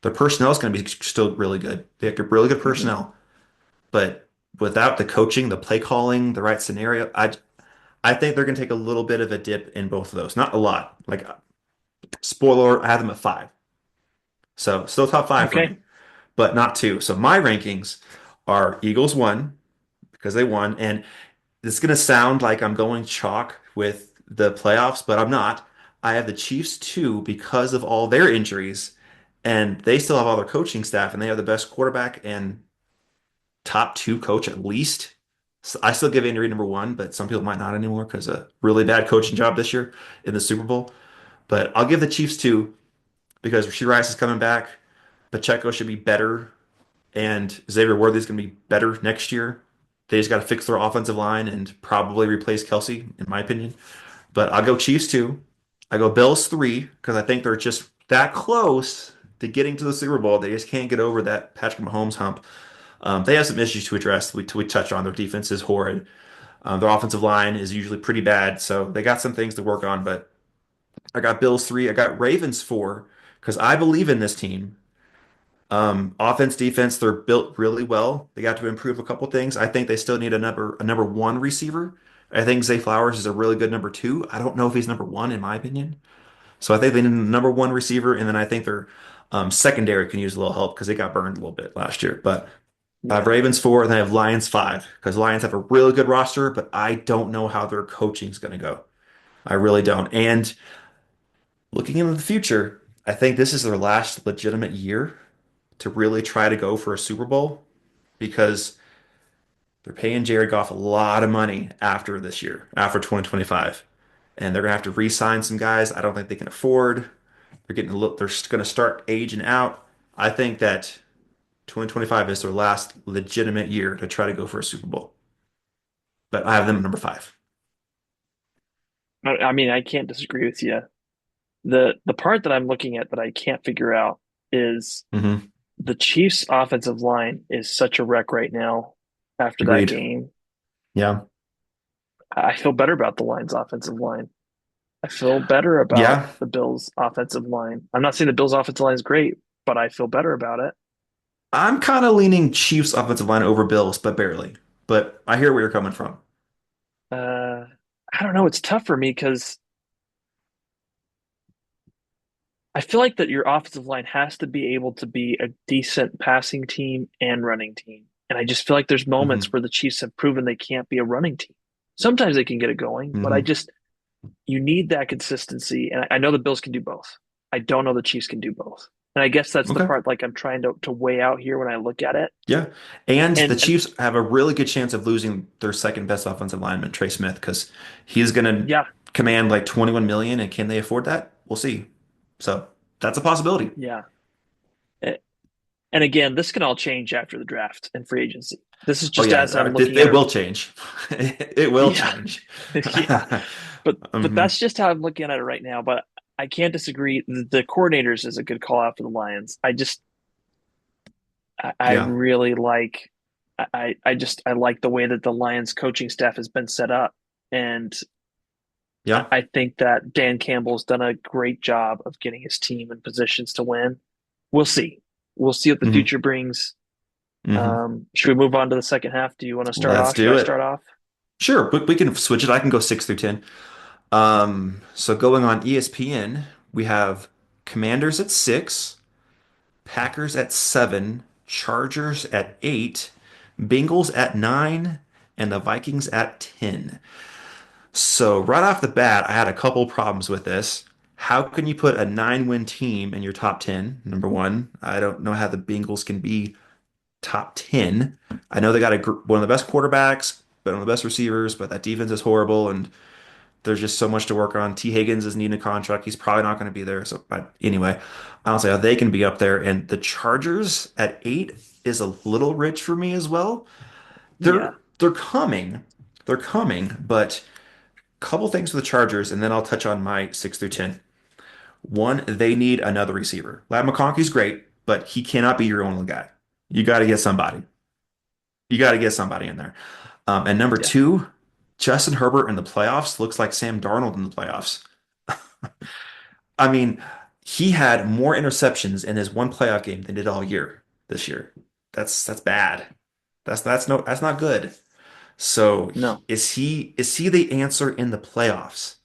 Speaker 1: Their personnel is going to be still really good. They have really good
Speaker 2: Mhm.
Speaker 1: personnel, but without the coaching, the play calling, the right scenario, I think they're going to take a little bit of a dip in both of those. Not a lot. Like spoiler, alert, I have them at five, so still top five for me,
Speaker 2: Okay.
Speaker 1: but not two. So my rankings are Eagles one because they won, and this is going to sound like I'm going chalk with the playoffs, but I'm not. I have the Chiefs two because of all their injuries, and they still have all their coaching staff, and they have the best quarterback and top two coach at least. So I still give Andy Reid number one, but some people might not anymore because a really bad coaching job this year in the Super Bowl. But I'll give the Chiefs two because Rashee Rice is coming back. Pacheco should be better. and Xavier Worthy's going to be better next year. They just got to fix their offensive line and probably replace Kelsey, in my opinion. But I'll go Chiefs two. I go Bills three because I think they're just that close to getting to the Super Bowl. They just can't get over that Patrick Mahomes hump. They have some issues to address. We touched on their defense is horrid. Their offensive line is usually pretty bad, so they got some things to work on. But I got Bills three. I got Ravens four because I believe in this team. Offense, defense, they're built really well. They got to improve a couple things. I think they still need a number one receiver. I think Zay Flowers is a really good number two. I don't know if he's number one in my opinion. So I think they need a number one receiver, and then I think their secondary can use a little help because they got burned a little bit last year. But I have
Speaker 2: Yeah.
Speaker 1: Ravens four, and then I have Lions five because Lions have a really good roster, but I don't know how their coaching's going to go. I really don't. And looking into the future, I think this is their last legitimate year to really try to go for a Super Bowl because they're paying Jared Goff a lot of money after this year, after 2025. And they're gonna have to re-sign some guys I don't think they can afford. They're gonna start aging out. I think that 2025 is their last legitimate year to try to go for a Super Bowl. But I have them at number five.
Speaker 2: I mean, I can't disagree with you. The part that I'm looking at that I can't figure out is
Speaker 1: Hmm.
Speaker 2: the Chiefs' offensive line is such a wreck right now after that
Speaker 1: Agreed.
Speaker 2: game.
Speaker 1: Yeah.
Speaker 2: I feel better about the Lions' offensive line. I feel better about
Speaker 1: Yeah.
Speaker 2: the Bills' offensive line. I'm not saying the Bills' offensive line is great, but I feel better about it.
Speaker 1: I'm kind of leaning Chiefs offensive line over Bills, but barely. But I hear where you're coming from.
Speaker 2: Uh, I don't know. It's tough for me because I feel like that your offensive line has to be able to be a decent passing team and running team. And I just feel like there's moments
Speaker 1: Hmm.
Speaker 2: where the Chiefs have proven they can't be a running team. Sometimes they can get it going, but
Speaker 1: Hmm.
Speaker 2: you need that consistency. And I know the Bills can do both. I don't know the Chiefs can do both. And I guess that's the
Speaker 1: Okay.
Speaker 2: part like I'm trying to weigh out here when I look at it.
Speaker 1: Yeah. And the
Speaker 2: And
Speaker 1: Chiefs have a really good chance of losing their second best offensive lineman, Trey Smith, because he's going to
Speaker 2: yeah,
Speaker 1: command like 21 million, and can they afford that? We'll see. So that's a possibility.
Speaker 2: yeah. And again, this can all change after the draft and free agency. This is
Speaker 1: Oh
Speaker 2: just
Speaker 1: yeah,
Speaker 2: as I'm
Speaker 1: it,
Speaker 2: looking at
Speaker 1: it
Speaker 2: it.
Speaker 1: will change. It will
Speaker 2: Yeah,
Speaker 1: change.
Speaker 2: yeah. But
Speaker 1: Hmm.
Speaker 2: that's just how I'm looking at it right now. But I can't disagree. The coordinators is a good call out for the Lions. I
Speaker 1: Yeah.
Speaker 2: really like I like the way that the Lions coaching staff has been set up. And
Speaker 1: Yeah.
Speaker 2: I think that Dan Campbell's done a great job of getting his team in positions to win. We'll see. We'll see what the
Speaker 1: Hmm.
Speaker 2: future brings.
Speaker 1: Hmm.
Speaker 2: Should we move on to the second half? Do you want to start
Speaker 1: Let's
Speaker 2: off? Should
Speaker 1: do
Speaker 2: I
Speaker 1: it.
Speaker 2: start off?
Speaker 1: Sure, we can switch it. I can go 6 through 10. So going on ESPN, we have Commanders at six, Packers at seven, Chargers at eight, Bengals at nine, and the Vikings at 10. So right off the bat, I had a couple problems with this. How can you put a nine-win team in your top 10? Number one, I don't know how the Bengals can be top 10. I know they got one of the best quarterbacks, but one of the best receivers, but that defense is horrible, and there's just so much to work on. T. Higgins is needing a contract. He's probably not going to be there. So, but anyway, I don't see how they can be up there. And the Chargers at eight is a little rich for me as well.
Speaker 2: Yeah.
Speaker 1: They're coming. They're coming, but a couple things with the Chargers, and then I'll touch on my 6 through 10. One, they need another receiver. Lad McConkey's great, but he cannot be your only guy. You got to get somebody. You got to get somebody in there. And number
Speaker 2: Yeah.
Speaker 1: two, Justin Herbert in the playoffs looks like Sam Darnold in the playoffs. I mean, he had more interceptions in his one playoff game than he did all year this year. That's bad. That's not good. So
Speaker 2: No.
Speaker 1: is he the answer in the playoffs?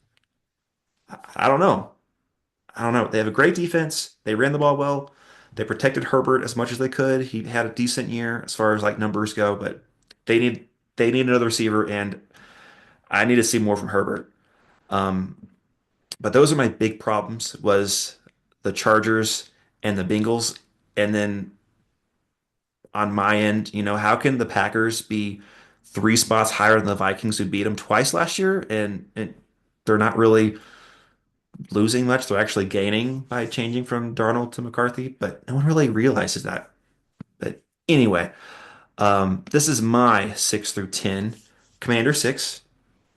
Speaker 1: I don't know. I don't know. They have a great defense. They ran the ball well. They protected Herbert as much as they could. He had a decent year as far as like numbers go, but they need they need another receiver, and I need to see more from Herbert. Um, but those are my big problems was the Chargers and the Bengals. And then on my end, how can the Packers be three spots higher than the Vikings who beat them twice last year and they're not really losing much. They're actually gaining by changing from Darnold to McCarthy, but no one really realizes that. But Anyway, this is my 6 through 10. Commander 6,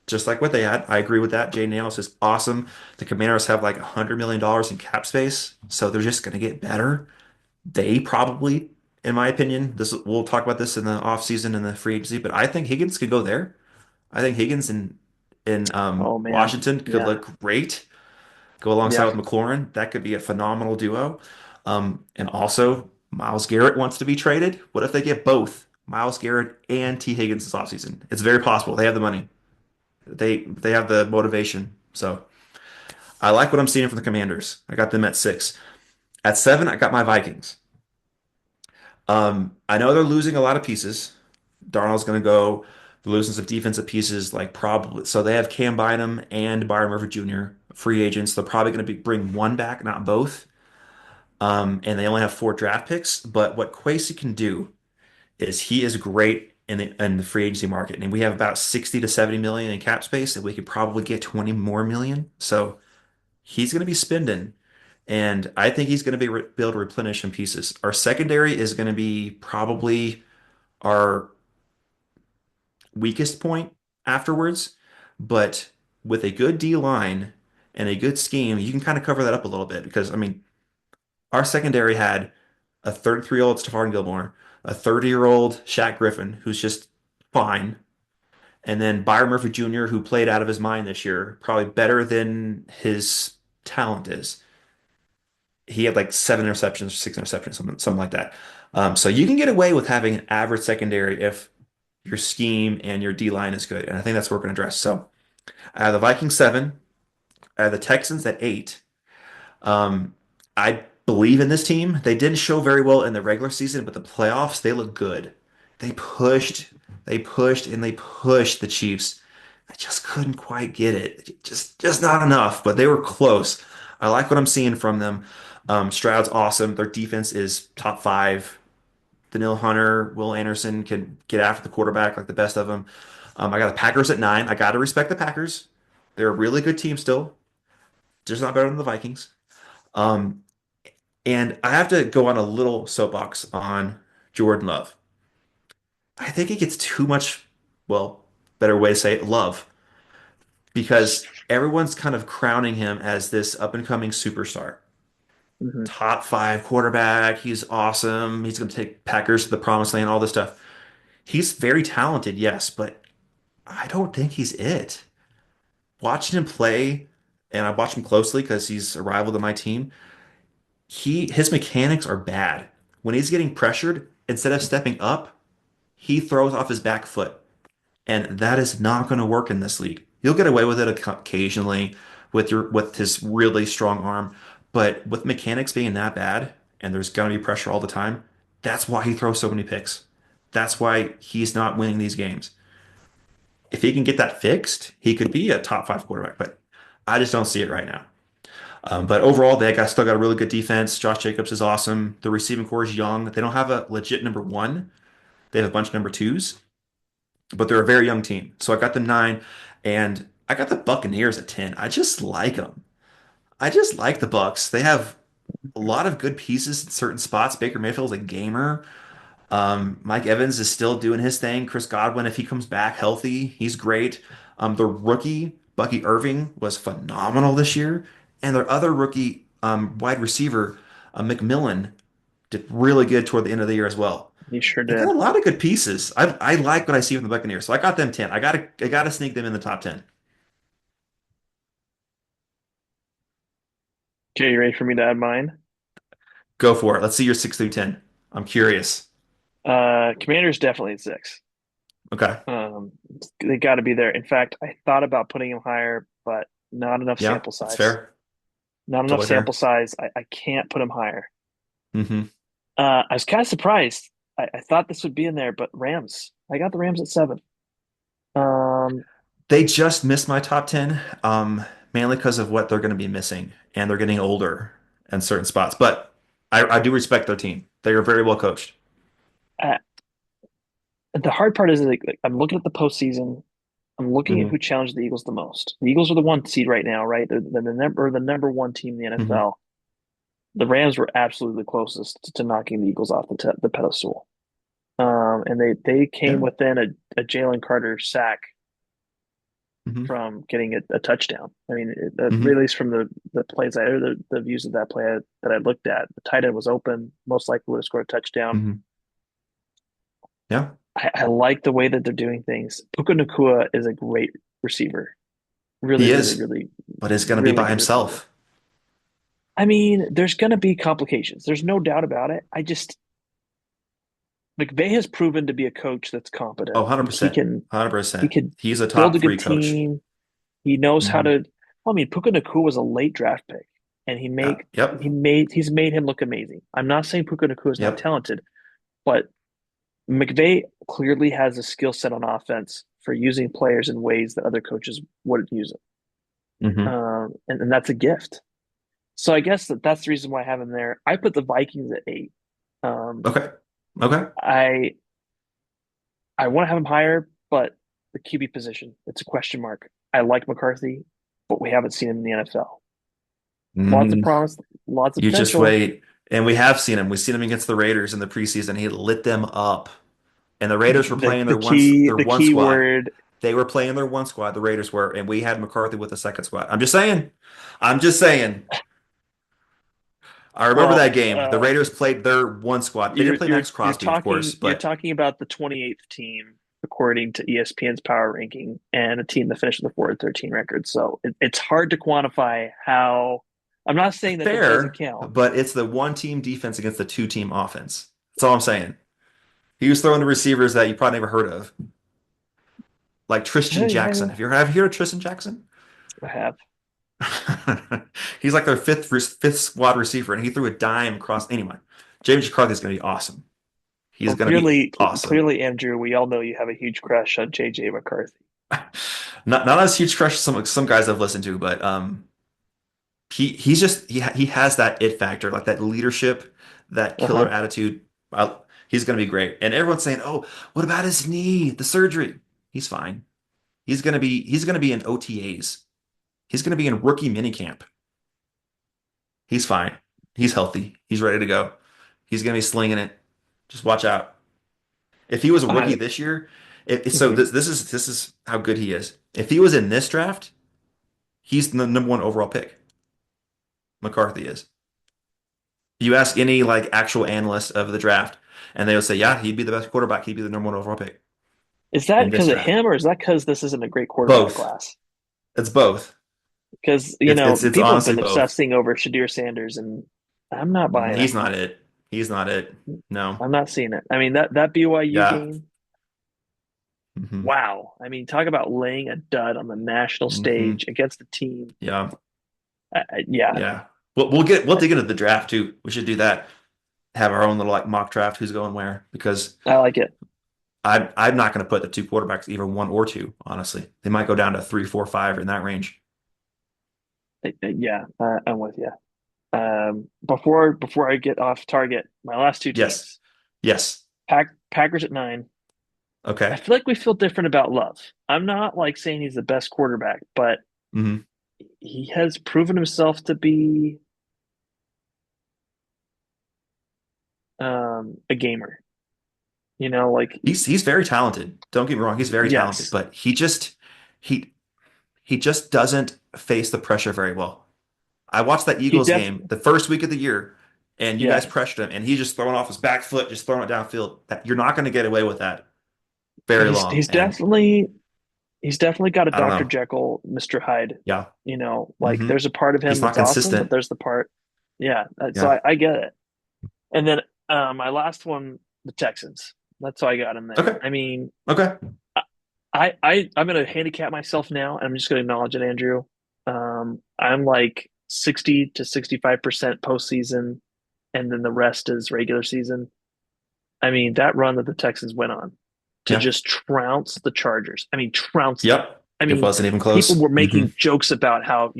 Speaker 1: just like what they had. I agree with that. Jay Nails is awesome. The Commanders have like $100 million in cap space, so they're just going to get better. They probably, in my opinion, this we'll talk about this in the offseason and the free agency, but I think Higgins could go there. I think Higgins in
Speaker 2: Oh man.
Speaker 1: Washington could
Speaker 2: Yeah.
Speaker 1: look great. Go alongside
Speaker 2: Yeah.
Speaker 1: with McLaurin. That could be a phenomenal duo. And also, Miles Garrett wants to be traded. What if they get both Miles Garrett and T. Higgins this offseason? It's very possible. They have the money. They have the motivation. So I like what I'm seeing from the Commanders. I got them at 6. At 7, I got my Vikings. I know they're losing a lot of pieces. Darnold's going to go. They're losing some defensive pieces, like probably. So they have Cam Bynum and Byron Murphy Jr. free agents. They're probably going to bring one back, not both. And they only have 4 draft picks. But what Kwesi can do is he is great in the free agency market, and we have about 60 to 70 million in cap space, and we could probably get 20 more million. So he's going to be spending, and I think he's going to be able to replenish some pieces. Our secondary is going to be probably our weakest point afterwards, but with a good D line and a good scheme, you can kind of cover that up a little bit because I mean, our secondary had a 33-year-old Stephon Gilmore, a 30-year-old Shaq Griffin, who's just fine, and then Byron Murphy Jr., who played out of his mind this year, probably better than his talent is. He had like 7 interceptions, 6 interceptions, something like that. So you can get away with having an average secondary if your scheme and your D line is good, and I think that's what we're going to address. So I have the Vikings 7, I have the Texans at 8. Um, I believe in this team. They didn't show very well in the regular season, but the playoffs, they look good. They pushed, they pushed, and they pushed the Chiefs. I just couldn't quite get it. Just not enough, but they were close. I like what I'm seeing from them. Stroud's awesome. Their defense is top 5. Daniil Hunter, Will Anderson can get after the quarterback like the best of them. I got the Packers at 9. I got to respect the Packers. They're a really good team still, just not better than the Vikings. Um, and I have to go on a little soapbox on Jordan Love. I think he gets too much, well, better way to say it, love, because everyone's kind of crowning him as this up and coming superstar.
Speaker 2: Hmm.
Speaker 1: Top 5 quarterback. He's awesome. He's going to take Packers to the promised land, all this stuff. He's very talented, yes, but I don't think he's it. Watching him play, and I watch him closely because he's a rival to my team. His mechanics are bad. When he's getting pressured, instead of stepping up, he throws off his back foot. And that is not going to work in this league. You'll get away with it occasionally with his really strong arm, but with mechanics being that bad and there's going to be pressure all the time, that's why he throws so many picks. That's why he's not winning these games. If he can get that fixed, he could be a top 5 quarterback, but I just don't see it right now. But overall, they got still got a really good defense. Josh Jacobs is awesome. The receiving core is young. They don't have a legit number one. They have a bunch of number twos, but they're a very young team. So I got them 9, and I got the Buccaneers at 10. I just like them. I just like the Bucks. They have a lot of good pieces in certain spots. Baker Mayfield's a gamer. Mike Evans is still doing his thing. Chris Godwin, if he comes back healthy, he's great. The rookie, Bucky Irving, was phenomenal this year. And their other rookie wide receiver, McMillan, did really good toward the end of the year as well.
Speaker 2: He sure
Speaker 1: They got
Speaker 2: did.
Speaker 1: a lot of good pieces. I like what I see from the Buccaneers. So I got them 10. I gotta sneak them in the top 10.
Speaker 2: Okay, you ready for me to add mine?
Speaker 1: Go for it. Let's see your 6 through 10. I'm curious.
Speaker 2: Commander's definitely at 6.
Speaker 1: Okay.
Speaker 2: Um, they got to be there. In fact, I thought about putting him higher, but not enough
Speaker 1: Yeah,
Speaker 2: sample
Speaker 1: that's
Speaker 2: size.
Speaker 1: fair.
Speaker 2: Not enough
Speaker 1: Totally
Speaker 2: sample
Speaker 1: fair.
Speaker 2: size. I can't put him higher.
Speaker 1: Hmm.
Speaker 2: I was kind of surprised. I thought this would be in there, but Rams. I got the Rams at 7. Um,
Speaker 1: They just missed my top 10, mainly because of what they're going to be missing, and they're getting older in certain spots. But I do respect their team. They are very well coached.
Speaker 2: uh, the hard part is like I'm looking at the postseason. I'm looking at
Speaker 1: Hmm.
Speaker 2: who challenged the Eagles the most. The Eagles are the 1 seed right now, right? They're the number one team in the
Speaker 1: Hmm.
Speaker 2: NFL. The Rams were absolutely the closest to knocking the Eagles off the pedestal. And they came
Speaker 1: Yeah.
Speaker 2: within a Jalen Carter sack
Speaker 1: Hmm.
Speaker 2: from getting a touchdown. I mean, at
Speaker 1: Hmm.
Speaker 2: least from the plays or the views of that play that I looked at, the tight end was open, most likely would have scored a touchdown.
Speaker 1: Hmm. Yeah.
Speaker 2: I like the way that they're doing things. Puka Nacua is a great receiver. Really,
Speaker 1: He
Speaker 2: really,
Speaker 1: is,
Speaker 2: really,
Speaker 1: but it's going to be
Speaker 2: really
Speaker 1: by
Speaker 2: good receiver.
Speaker 1: himself.
Speaker 2: I mean, there's going to be complications. There's no doubt about it. McVay has proven to be a coach that's
Speaker 1: Oh,
Speaker 2: competent. He
Speaker 1: 100%.
Speaker 2: can he
Speaker 1: 100%.
Speaker 2: can
Speaker 1: He's a
Speaker 2: build
Speaker 1: top
Speaker 2: a
Speaker 1: three
Speaker 2: good
Speaker 1: coach.
Speaker 2: team. He knows how
Speaker 1: Hmm.
Speaker 2: to. Well, I mean, Puka Nacua was a late draft pick, and
Speaker 1: Yeah. Yep.
Speaker 2: he's made him look amazing. I'm not saying Puka Nacua is not
Speaker 1: Yep.
Speaker 2: talented, but McVay clearly has a skill set on offense for using players in ways that other coaches wouldn't use them,
Speaker 1: Hmm.
Speaker 2: and that's a gift. So I guess that's the reason why I have him there. I put the Vikings at 8. Um,
Speaker 1: Okay. Okay.
Speaker 2: I I want to have him higher, but the QB position, it's a question mark. I like McCarthy, but we haven't seen him in the NFL. Lots of
Speaker 1: Mm,
Speaker 2: promise, lots of
Speaker 1: you just
Speaker 2: potential.
Speaker 1: wait. And we have seen him. We've seen him against the Raiders in the preseason. He lit them up. And the Raiders were playing their
Speaker 2: The
Speaker 1: one
Speaker 2: key
Speaker 1: squad.
Speaker 2: word.
Speaker 1: They were playing their one squad, the Raiders were, and we had McCarthy with the second squad. I'm just saying. I'm just saying. I remember
Speaker 2: Well,
Speaker 1: that game. The Raiders played their one squad. They didn't play Max Crosby, of course,
Speaker 2: you're
Speaker 1: but
Speaker 2: talking about the 28th team according to ESPN's power ranking and a team that finished with a 4-13 record. So it's hard to quantify how. I'm not saying that doesn't
Speaker 1: fair,
Speaker 2: count.
Speaker 1: but it's the one team defense against the two team offense. That's all I'm saying. He was throwing the receivers that you probably never heard of, like
Speaker 2: Yeah,
Speaker 1: Tristan
Speaker 2: yeah,
Speaker 1: Jackson.
Speaker 2: yeah.
Speaker 1: Have you heard of Tristan Jackson?
Speaker 2: I have.
Speaker 1: He's like their fifth squad receiver, and he threw a dime across. Anyway, James McCarthy is going to be awesome. He's
Speaker 2: Well,
Speaker 1: going to be awesome.
Speaker 2: clearly, Andrew, we all know you have a huge crush on JJ McCarthy.
Speaker 1: Not as huge crush as some guys I've listened to, but he's just he has that it factor, like that leadership, that killer
Speaker 2: Uh-huh.
Speaker 1: attitude. He's going to be great. And everyone's saying, "Oh, what about his knee? The surgery?" He's fine. He's going to be in OTAs. He's going to be in rookie minicamp. He's fine. He's healthy. He's ready to go. He's going to be slinging it. Just watch out. If he was a rookie
Speaker 2: I,
Speaker 1: this year, so
Speaker 2: mhm.
Speaker 1: this is how good he is. If he was in this draft, he's the number one overall pick. McCarthy is. You ask any like actual analyst of the draft, and they will say, yeah, he'd be the best quarterback. He'd be the number one overall pick
Speaker 2: Is that
Speaker 1: in this
Speaker 2: because of
Speaker 1: draft.
Speaker 2: him, or is that because this isn't a great quarterback
Speaker 1: Both.
Speaker 2: class?
Speaker 1: It's both.
Speaker 2: Because,
Speaker 1: It's
Speaker 2: people have
Speaker 1: honestly
Speaker 2: been
Speaker 1: both.
Speaker 2: obsessing over Shadir Sanders, and I'm not buying it.
Speaker 1: He's not it. He's not it. No.
Speaker 2: I'm not seeing it. I mean, that BYU
Speaker 1: Yeah.
Speaker 2: game,
Speaker 1: Hmm.
Speaker 2: wow. I mean, talk about laying a dud on the national
Speaker 1: Hmm.
Speaker 2: stage against a team.
Speaker 1: Yeah.
Speaker 2: Yeah,
Speaker 1: Yeah. We'll dig into the draft too. We should do that. Have our own little like mock draft. Who's going where? Because
Speaker 2: I like it.
Speaker 1: I'm not going to put the two quarterbacks either one or two. Honestly, they might go down to three, four, five in that range.
Speaker 2: Yeah, I'm with you. Before I get off target, my last two
Speaker 1: Yes.
Speaker 2: teams,
Speaker 1: Yes.
Speaker 2: Packers at 9. I
Speaker 1: Okay.
Speaker 2: feel like we feel different about Love. I'm not like saying he's the best quarterback, but
Speaker 1: Hmm.
Speaker 2: he has proven himself to be a gamer. Like
Speaker 1: He's very talented. Don't get me wrong, he's very talented,
Speaker 2: yes,
Speaker 1: but he he just doesn't face the pressure very well. I watched that
Speaker 2: he
Speaker 1: Eagles
Speaker 2: def
Speaker 1: game the first week of the year, and you guys
Speaker 2: yeah,
Speaker 1: pressured him, and he's just throwing off his back foot, just throwing it downfield. You're not going to get away with that very long.
Speaker 2: he's
Speaker 1: And
Speaker 2: definitely got a
Speaker 1: I don't
Speaker 2: Dr.
Speaker 1: know.
Speaker 2: Jekyll, Mr. Hyde.
Speaker 1: Yeah.
Speaker 2: Like
Speaker 1: Hmm.
Speaker 2: there's a part of him
Speaker 1: He's not
Speaker 2: that's awesome, but
Speaker 1: consistent.
Speaker 2: there's the part, yeah. So
Speaker 1: Yeah.
Speaker 2: I get it. And then my last one, the Texans. That's why I got him there.
Speaker 1: Okay.
Speaker 2: I mean,
Speaker 1: Okay.
Speaker 2: I'm gonna handicap myself now, and I'm just gonna acknowledge it, Andrew. I'm like 60 to 65% postseason, and then the rest is regular season. I mean, that run that the Texans went on to
Speaker 1: Yeah.
Speaker 2: just trounce the Chargers. I mean, trounce them.
Speaker 1: Yep.
Speaker 2: I
Speaker 1: It
Speaker 2: mean,
Speaker 1: wasn't even
Speaker 2: people
Speaker 1: close.
Speaker 2: were
Speaker 1: Hmm.
Speaker 2: making jokes about how,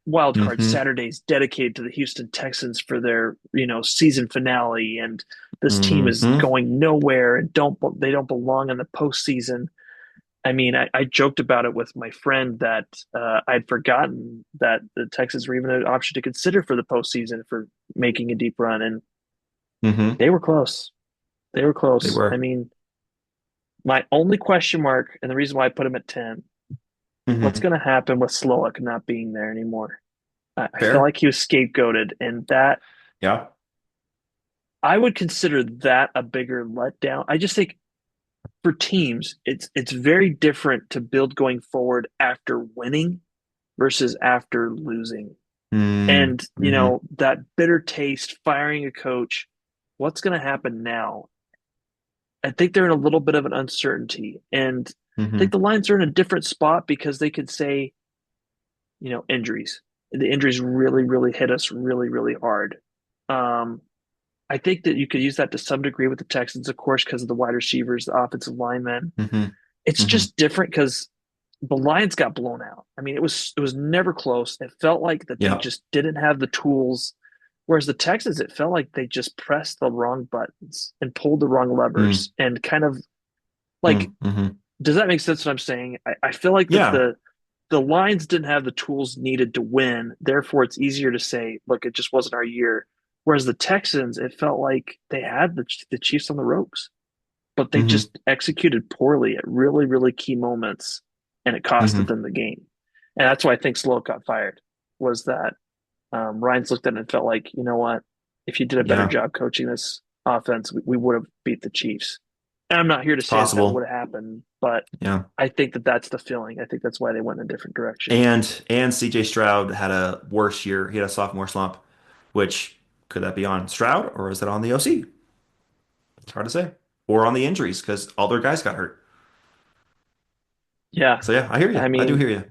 Speaker 2: Wild Card
Speaker 1: Hmm.
Speaker 2: Saturdays dedicated to the Houston Texans for their, season finale, and this team is
Speaker 1: Hmm.
Speaker 2: going nowhere and they don't belong in the postseason. I mean, I joked about it with my friend that I'd forgotten that the Texans were even an option to consider for the postseason for making a deep run, and
Speaker 1: Hmm.
Speaker 2: they were close. They were
Speaker 1: They
Speaker 2: close. I
Speaker 1: were.
Speaker 2: mean, my only question mark, and the reason why I put him at 10, what's
Speaker 1: Hmm.
Speaker 2: going to happen with Sloak not being there anymore? I felt
Speaker 1: Fair.
Speaker 2: like he was scapegoated, and that
Speaker 1: Yeah.
Speaker 2: I would consider that a bigger letdown. I just think for teams, it's very different to build going forward after winning versus after losing.
Speaker 1: Mm,
Speaker 2: And,
Speaker 1: hmm.
Speaker 2: that bitter taste, firing a coach, what's going to happen now? I think they're in a little bit of an uncertainty. And I think
Speaker 1: Hmm.
Speaker 2: the Lions are in a different spot because they could say, injuries. The injuries really, really hit us really, really hard. Um, I think that you could use that to some degree with the Texans, of course, because of the wide receivers, the offensive linemen.
Speaker 1: Hmm.
Speaker 2: It's
Speaker 1: Hmm.
Speaker 2: just different because the Lions got blown out. I mean, it was never close. It felt like that they
Speaker 1: Yeah.
Speaker 2: just didn't have the tools. Whereas the Texans, it felt like they just pressed the wrong buttons and pulled the wrong
Speaker 1: Mm,
Speaker 2: levers and kind of like,
Speaker 1: mm, hmm.
Speaker 2: does that make sense what I'm saying? I feel like that
Speaker 1: Yeah.
Speaker 2: the Lions didn't have the tools needed to win. Therefore, it's easier to say, look, it just wasn't our year. Whereas the Texans, it felt like they had the Chiefs on the ropes, but they
Speaker 1: Hmm.
Speaker 2: just executed poorly at really, really key moments, and it costed
Speaker 1: Hmm.
Speaker 2: them the game. And that's why I think Slow got fired. Was that Ryan's looked at it and felt like, you know what, if you did a better
Speaker 1: Yeah.
Speaker 2: job coaching this offense, we would have beat the Chiefs. And I'm not here to
Speaker 1: It's
Speaker 2: say that that
Speaker 1: possible.
Speaker 2: would have happened, but
Speaker 1: Yeah.
Speaker 2: I think that that's the feeling. I think that's why they went in a different direction.
Speaker 1: And CJ Stroud had a worse year. He had a sophomore slump, which could that be on Stroud or is it on the OC? It's hard to say. Or on the injuries because all their guys got hurt.
Speaker 2: Yeah,
Speaker 1: So yeah, I hear
Speaker 2: I
Speaker 1: you. I do
Speaker 2: mean,
Speaker 1: hear you.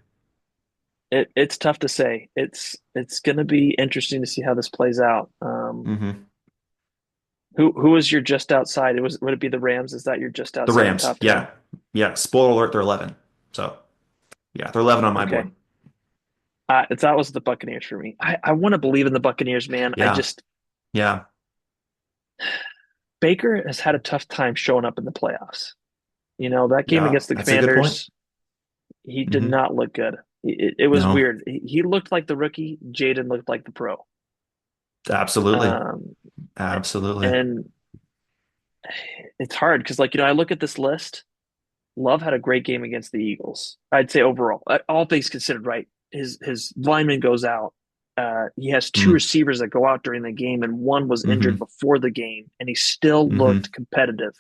Speaker 2: it's tough to say. It's going to be interesting to see how this plays out.
Speaker 1: Hmm.
Speaker 2: Who was your just outside? Would it be the Rams? Is that your just
Speaker 1: The
Speaker 2: outside the
Speaker 1: Rams.
Speaker 2: top 10?
Speaker 1: Yeah. Yeah. Spoiler alert, they're 11. So yeah, they're 11 on my board.
Speaker 2: Okay. That was the Buccaneers for me. I want to believe in the Buccaneers, man. I
Speaker 1: Yeah.
Speaker 2: just
Speaker 1: Yeah.
Speaker 2: Baker has had a tough time showing up in the playoffs. That game
Speaker 1: Yeah.
Speaker 2: against the
Speaker 1: That's a good point.
Speaker 2: Commanders, he did
Speaker 1: Hmm.
Speaker 2: not look good. It was
Speaker 1: No,
Speaker 2: weird. He looked like the rookie. Jaden looked like the pro.
Speaker 1: absolutely.
Speaker 2: Um,
Speaker 1: Absolutely.
Speaker 2: and it's hard because, like, I look at this list. Love had a great game against the Eagles. I'd say overall, all things considered, right? His lineman goes out. He has two
Speaker 1: Mm.
Speaker 2: receivers that go out during the game, and one was injured
Speaker 1: Hmm.
Speaker 2: before the game, and he still
Speaker 1: Hmm.
Speaker 2: looked competitive.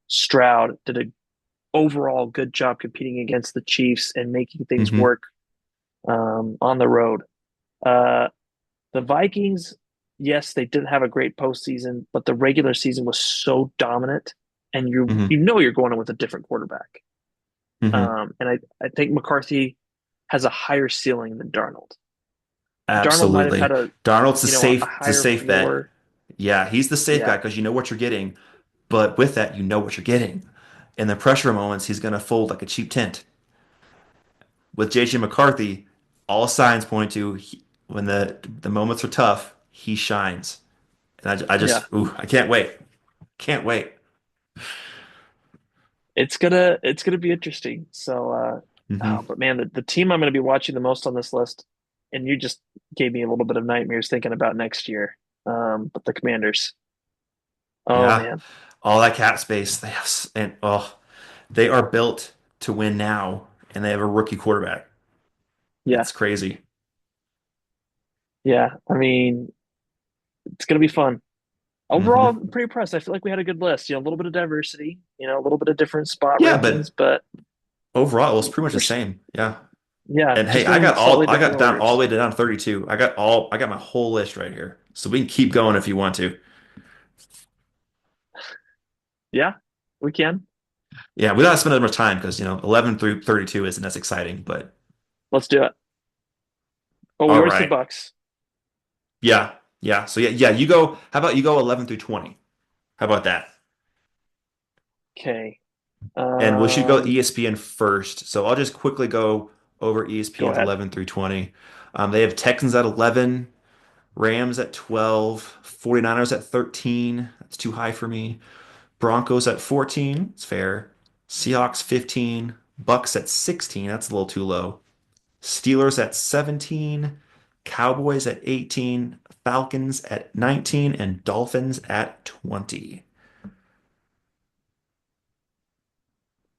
Speaker 2: Stroud did a overall good job competing against the Chiefs and making things
Speaker 1: Hmm.
Speaker 2: work on the road. Uh, the Vikings, yes, they didn't have a great postseason, but the regular season was so dominant, and you
Speaker 1: Hmm.
Speaker 2: you know you're going in with a different quarterback.
Speaker 1: Hmm.
Speaker 2: And I think McCarthy has a higher ceiling than Darnold. Darnold might have had
Speaker 1: Absolutely.
Speaker 2: a
Speaker 1: Darnold's
Speaker 2: a
Speaker 1: the
Speaker 2: higher
Speaker 1: safe bet.
Speaker 2: floor.
Speaker 1: Yeah, he's the safe guy
Speaker 2: Yeah,
Speaker 1: because you know what you're getting. But with that, you know what you're getting. In the pressure moments, he's going to fold like a cheap tent. With JJ McCarthy, all signs point to when the moments are tough, he shines. And I
Speaker 2: yeah.
Speaker 1: just, ooh, I can't wait. Can't wait.
Speaker 2: It's gonna be interesting. So,
Speaker 1: Hmm.
Speaker 2: but man, the team I'm gonna be watching the most on this list, and you just gave me a little bit of nightmares thinking about next year. But the Commanders. Oh
Speaker 1: Yeah.
Speaker 2: man,
Speaker 1: All that cap space. They have, and oh, they are built to win now, and they have a rookie quarterback.
Speaker 2: yeah,
Speaker 1: It's crazy.
Speaker 2: yeah. I mean, it's gonna be fun. Overall,
Speaker 1: Hmm.
Speaker 2: I'm pretty impressed. I feel like we had a good list. A little bit of diversity. A little bit of different spot
Speaker 1: Yeah,
Speaker 2: rankings,
Speaker 1: but
Speaker 2: but
Speaker 1: overall, it was pretty much the
Speaker 2: we're
Speaker 1: same. Yeah.
Speaker 2: yeah,
Speaker 1: And hey,
Speaker 2: just in slightly
Speaker 1: I
Speaker 2: different
Speaker 1: got down all the
Speaker 2: orders.
Speaker 1: way down to 32. I got my whole list right here. So we can keep going if you want to.
Speaker 2: Yeah, we can.
Speaker 1: Yeah, we don't spend as much time because, 11 through 32 isn't as exciting, but
Speaker 2: Let's do it. Oh, we
Speaker 1: all
Speaker 2: already said
Speaker 1: right.
Speaker 2: Bucks.
Speaker 1: Yeah. Yeah. So yeah, you go. How about you go 11 through 20? How about that?
Speaker 2: Okay.
Speaker 1: And we should go
Speaker 2: Um,
Speaker 1: ESPN first. So I'll just quickly go over
Speaker 2: go
Speaker 1: ESPN's
Speaker 2: ahead.
Speaker 1: 11 through 20. They have Texans at 11, Rams at 12, 49ers at 13. That's too high for me. Broncos at 14. It's fair. Seahawks 15. Bucks at 16. That's a little too low. Steelers at 17. Cowboys at 18. Falcons at 19. And Dolphins at 20.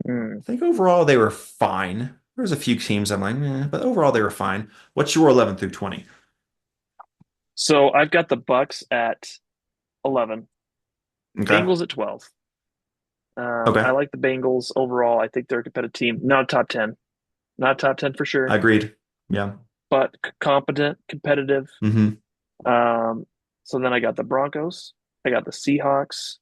Speaker 2: Mm.
Speaker 1: I think overall they were fine. There's a few teams I'm like, but overall they were fine. What's your 11 through 20?
Speaker 2: So I've got the Bucks at 11,
Speaker 1: Okay.
Speaker 2: Bengals at 12. I
Speaker 1: Okay.
Speaker 2: like the Bengals overall. I think they're a competitive team. Not a top 10. Not top 10 for sure,
Speaker 1: Agreed. Yeah.
Speaker 2: but competent, competitive.
Speaker 1: Hmm.
Speaker 2: Um, so then I got the Broncos. I got the Seahawks.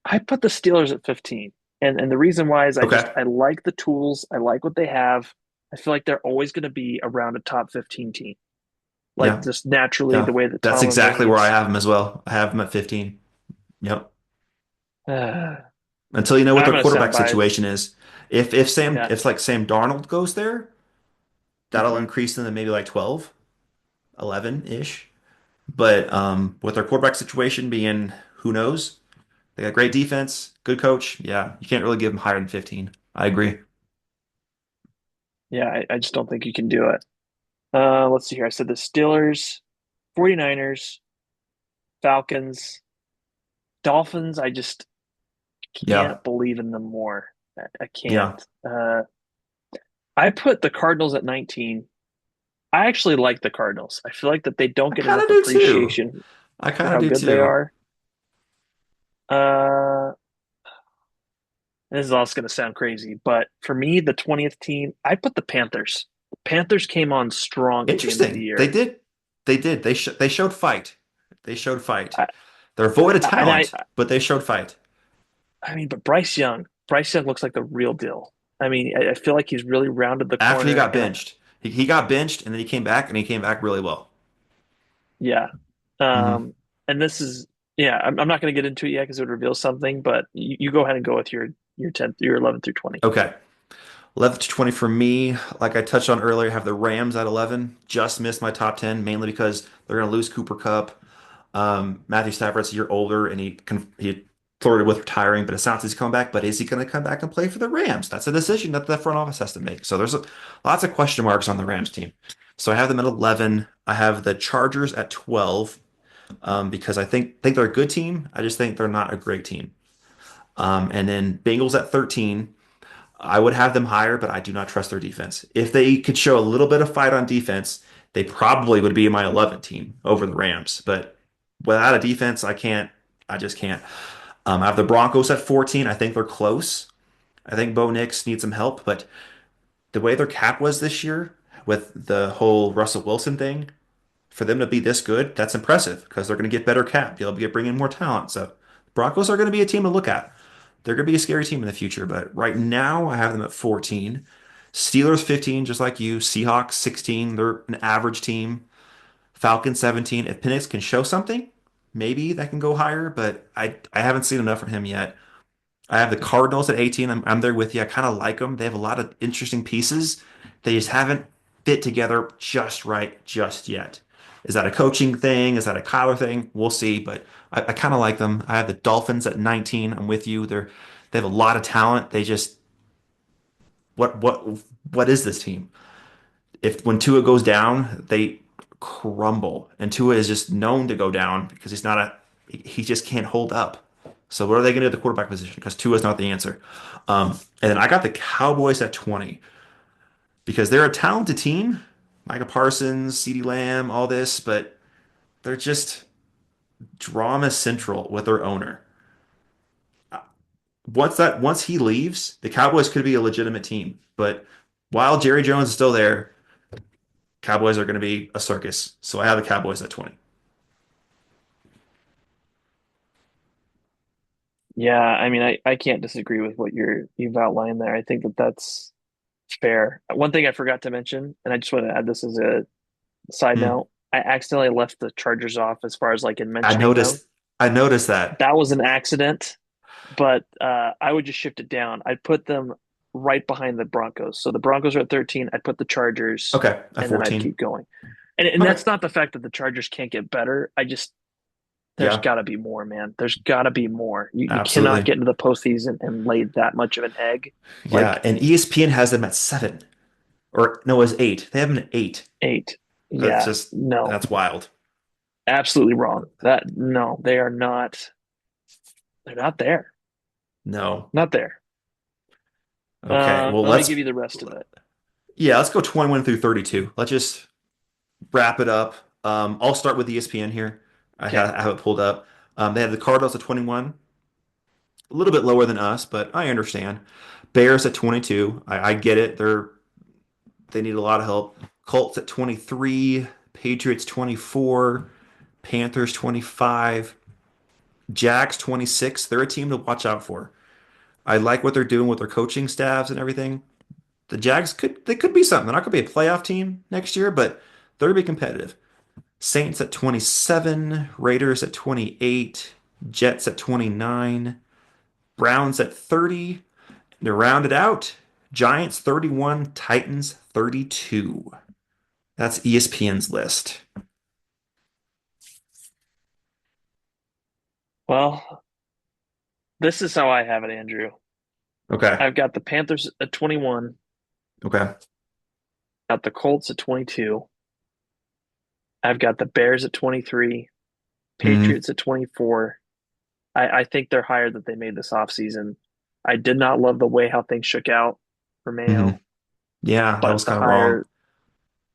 Speaker 2: I put the Steelers at 15. And the reason why is
Speaker 1: Okay.
Speaker 2: I like the tools. I like what they have. I feel like they're always going to be around a top 15 team. Like
Speaker 1: Yeah.
Speaker 2: just naturally the
Speaker 1: Yeah.
Speaker 2: way that
Speaker 1: That's
Speaker 2: Tomlin
Speaker 1: exactly where I
Speaker 2: leads.
Speaker 1: have them as well. I have them at 15. Yep.
Speaker 2: I'm
Speaker 1: Until you know what their
Speaker 2: going to sound
Speaker 1: quarterback
Speaker 2: biased.
Speaker 1: situation is. If Sam
Speaker 2: Yeah.
Speaker 1: if like Sam Darnold goes there, that'll
Speaker 2: Hmm.
Speaker 1: increase them to maybe like 12, 11-ish. But with their quarterback situation being who knows, they got great defense, good coach. Yeah, you can't really give them higher than 15. I agree.
Speaker 2: Yeah, I just don't think you can do it. Let's see here. I said the Steelers, 49ers, Falcons, Dolphins. I just
Speaker 1: Yeah.
Speaker 2: can't believe in them more. I can't.
Speaker 1: Yeah.
Speaker 2: I put the Cardinals at 19. I actually like the Cardinals. I feel like that they don't
Speaker 1: I
Speaker 2: get
Speaker 1: kind of
Speaker 2: enough
Speaker 1: do too.
Speaker 2: appreciation
Speaker 1: I
Speaker 2: for
Speaker 1: kind of
Speaker 2: how
Speaker 1: do
Speaker 2: good they
Speaker 1: too.
Speaker 2: are. Uh, this is also going to sound crazy, but for me, the 20th team, I put the Panthers. The Panthers came on strong at the end of the
Speaker 1: Interesting. They
Speaker 2: year.
Speaker 1: did. They did. They showed fight. They showed fight.
Speaker 2: I,
Speaker 1: They're void of
Speaker 2: and
Speaker 1: talent, but they showed fight.
Speaker 2: I mean, but Bryce Young looks like the real deal. I mean, I feel like he's really rounded the
Speaker 1: After he
Speaker 2: corner,
Speaker 1: got
Speaker 2: and
Speaker 1: benched. He got benched and then he came back and he came back really well.
Speaker 2: yeah.
Speaker 1: Hmm.
Speaker 2: Um, and this is yeah. I'm not going to get into it yet because it would reveal something, but you go ahead and go with your 10th, your 11 through 20.
Speaker 1: Okay. 11 to 20 for me. Like I touched on earlier, I have the Rams at 11. Just missed my top 10, mainly because they're going to lose Cooper Kupp. Matthew Stafford's a year older and he flirted with retiring, but it sounds like he's coming back. But is he going to come back and play for the Rams? That's a decision that the front office has to make. So lots of question marks on the Rams team. So I have them at 11. I have the Chargers at 12 because I think they're a good team. I just think they're not a great team. And then Bengals at 13. I would have them higher, but I do not trust their defense. If they could show a little bit of fight on defense, they probably would be my 11 team over the Rams. But without a defense, I can't. I just can't. I have the Broncos at 14. I think they're close. I think Bo Nix needs some help, but the way their cap was this year with the whole Russell Wilson thing, for them to be this good, that's impressive because they're going to get better cap. They'll be bringing more talent. So Broncos are going to be a team to look at. They're going to be a scary team in the future, but right now I have them at 14. Steelers 15, just like you. Seahawks 16. They're an average team. Falcons 17. If Penix can show something, maybe that can go higher, but I haven't seen enough from him yet. I have the Cardinals at 18. I'm there with you. I kind of like them. They have a lot of interesting pieces. They just haven't fit together just right just yet. Is that a coaching thing? Is that a Kyler thing? We'll see, but I kind of like them. I have the Dolphins at 19. I'm with you. They have a lot of talent. They just what what what is this team? If when Tua goes down, they crumble. And Tua is just known to go down because he just can't hold up. So what are they going to do at the quarterback position? Because Tua is not the answer. And then I got the Cowboys at 20 because they're a talented team. Micah Parsons, CeeDee Lamb, all this, but they're just drama central with their owner. Once he leaves, the Cowboys could be a legitimate team. But while Jerry Jones is still there, Cowboys are going to be a circus. So I have the Cowboys at 20.
Speaker 2: Yeah, I mean, I can't disagree with what you've outlined there. I think that that's fair. One thing I forgot to mention, and I just want to add this as a side
Speaker 1: Hmm.
Speaker 2: note, I accidentally left the Chargers off as far as like in
Speaker 1: I
Speaker 2: mentioning them.
Speaker 1: noticed I noticed that.
Speaker 2: That was an accident, but I would just shift it down. I'd put them right behind the Broncos. So the Broncos are at 13. I'd put the Chargers,
Speaker 1: Okay, at
Speaker 2: and then I'd
Speaker 1: 14.
Speaker 2: keep going. And
Speaker 1: Okay.
Speaker 2: that's not the fact that the Chargers can't get better. There's
Speaker 1: Yeah,
Speaker 2: got to be more, man. There's got to be more. You cannot
Speaker 1: absolutely.
Speaker 2: get into the postseason and lay that much of an egg.
Speaker 1: Yeah,
Speaker 2: Like
Speaker 1: and ESPN has them at 7. Or no, it was 8. They have them at 8.
Speaker 2: eight.
Speaker 1: That's
Speaker 2: Yeah,
Speaker 1: just
Speaker 2: no,
Speaker 1: that's wild.
Speaker 2: absolutely wrong. That no, they are not. They're not there.
Speaker 1: No.
Speaker 2: Not there.
Speaker 1: Okay. Well,
Speaker 2: Let me give you the rest of it.
Speaker 1: let's go 21 through 32. Let's just wrap it up. I'll start with ESPN here.
Speaker 2: Okay.
Speaker 1: I have it pulled up. They have the Cardinals at 21, a little bit lower than us, but I understand. Bears at 22. I get it. They need a lot of help. Colts at 23, Patriots 24, Panthers 25, Jags 26. They're a team to watch out for. I like what they're doing with their coaching staffs and everything. The Jags could be something. They're not going to be a playoff team next year, but they're going to be competitive. Saints at 27, Raiders at 28, Jets at 29, Browns at 30. To round it out, Giants 31, Titans 32. That's ESPN's list.
Speaker 2: Well, this is how I have it, Andrew.
Speaker 1: Okay.
Speaker 2: I've got the Panthers at 21,
Speaker 1: Okay.
Speaker 2: got the Colts at 22. I've got the Bears at 23,
Speaker 1: hmm
Speaker 2: Patriots at 24. I think they're higher that they made this offseason. I did not love the way how things shook out for
Speaker 1: hmm
Speaker 2: Mayo,
Speaker 1: Yeah, that
Speaker 2: but
Speaker 1: was kind of wrong.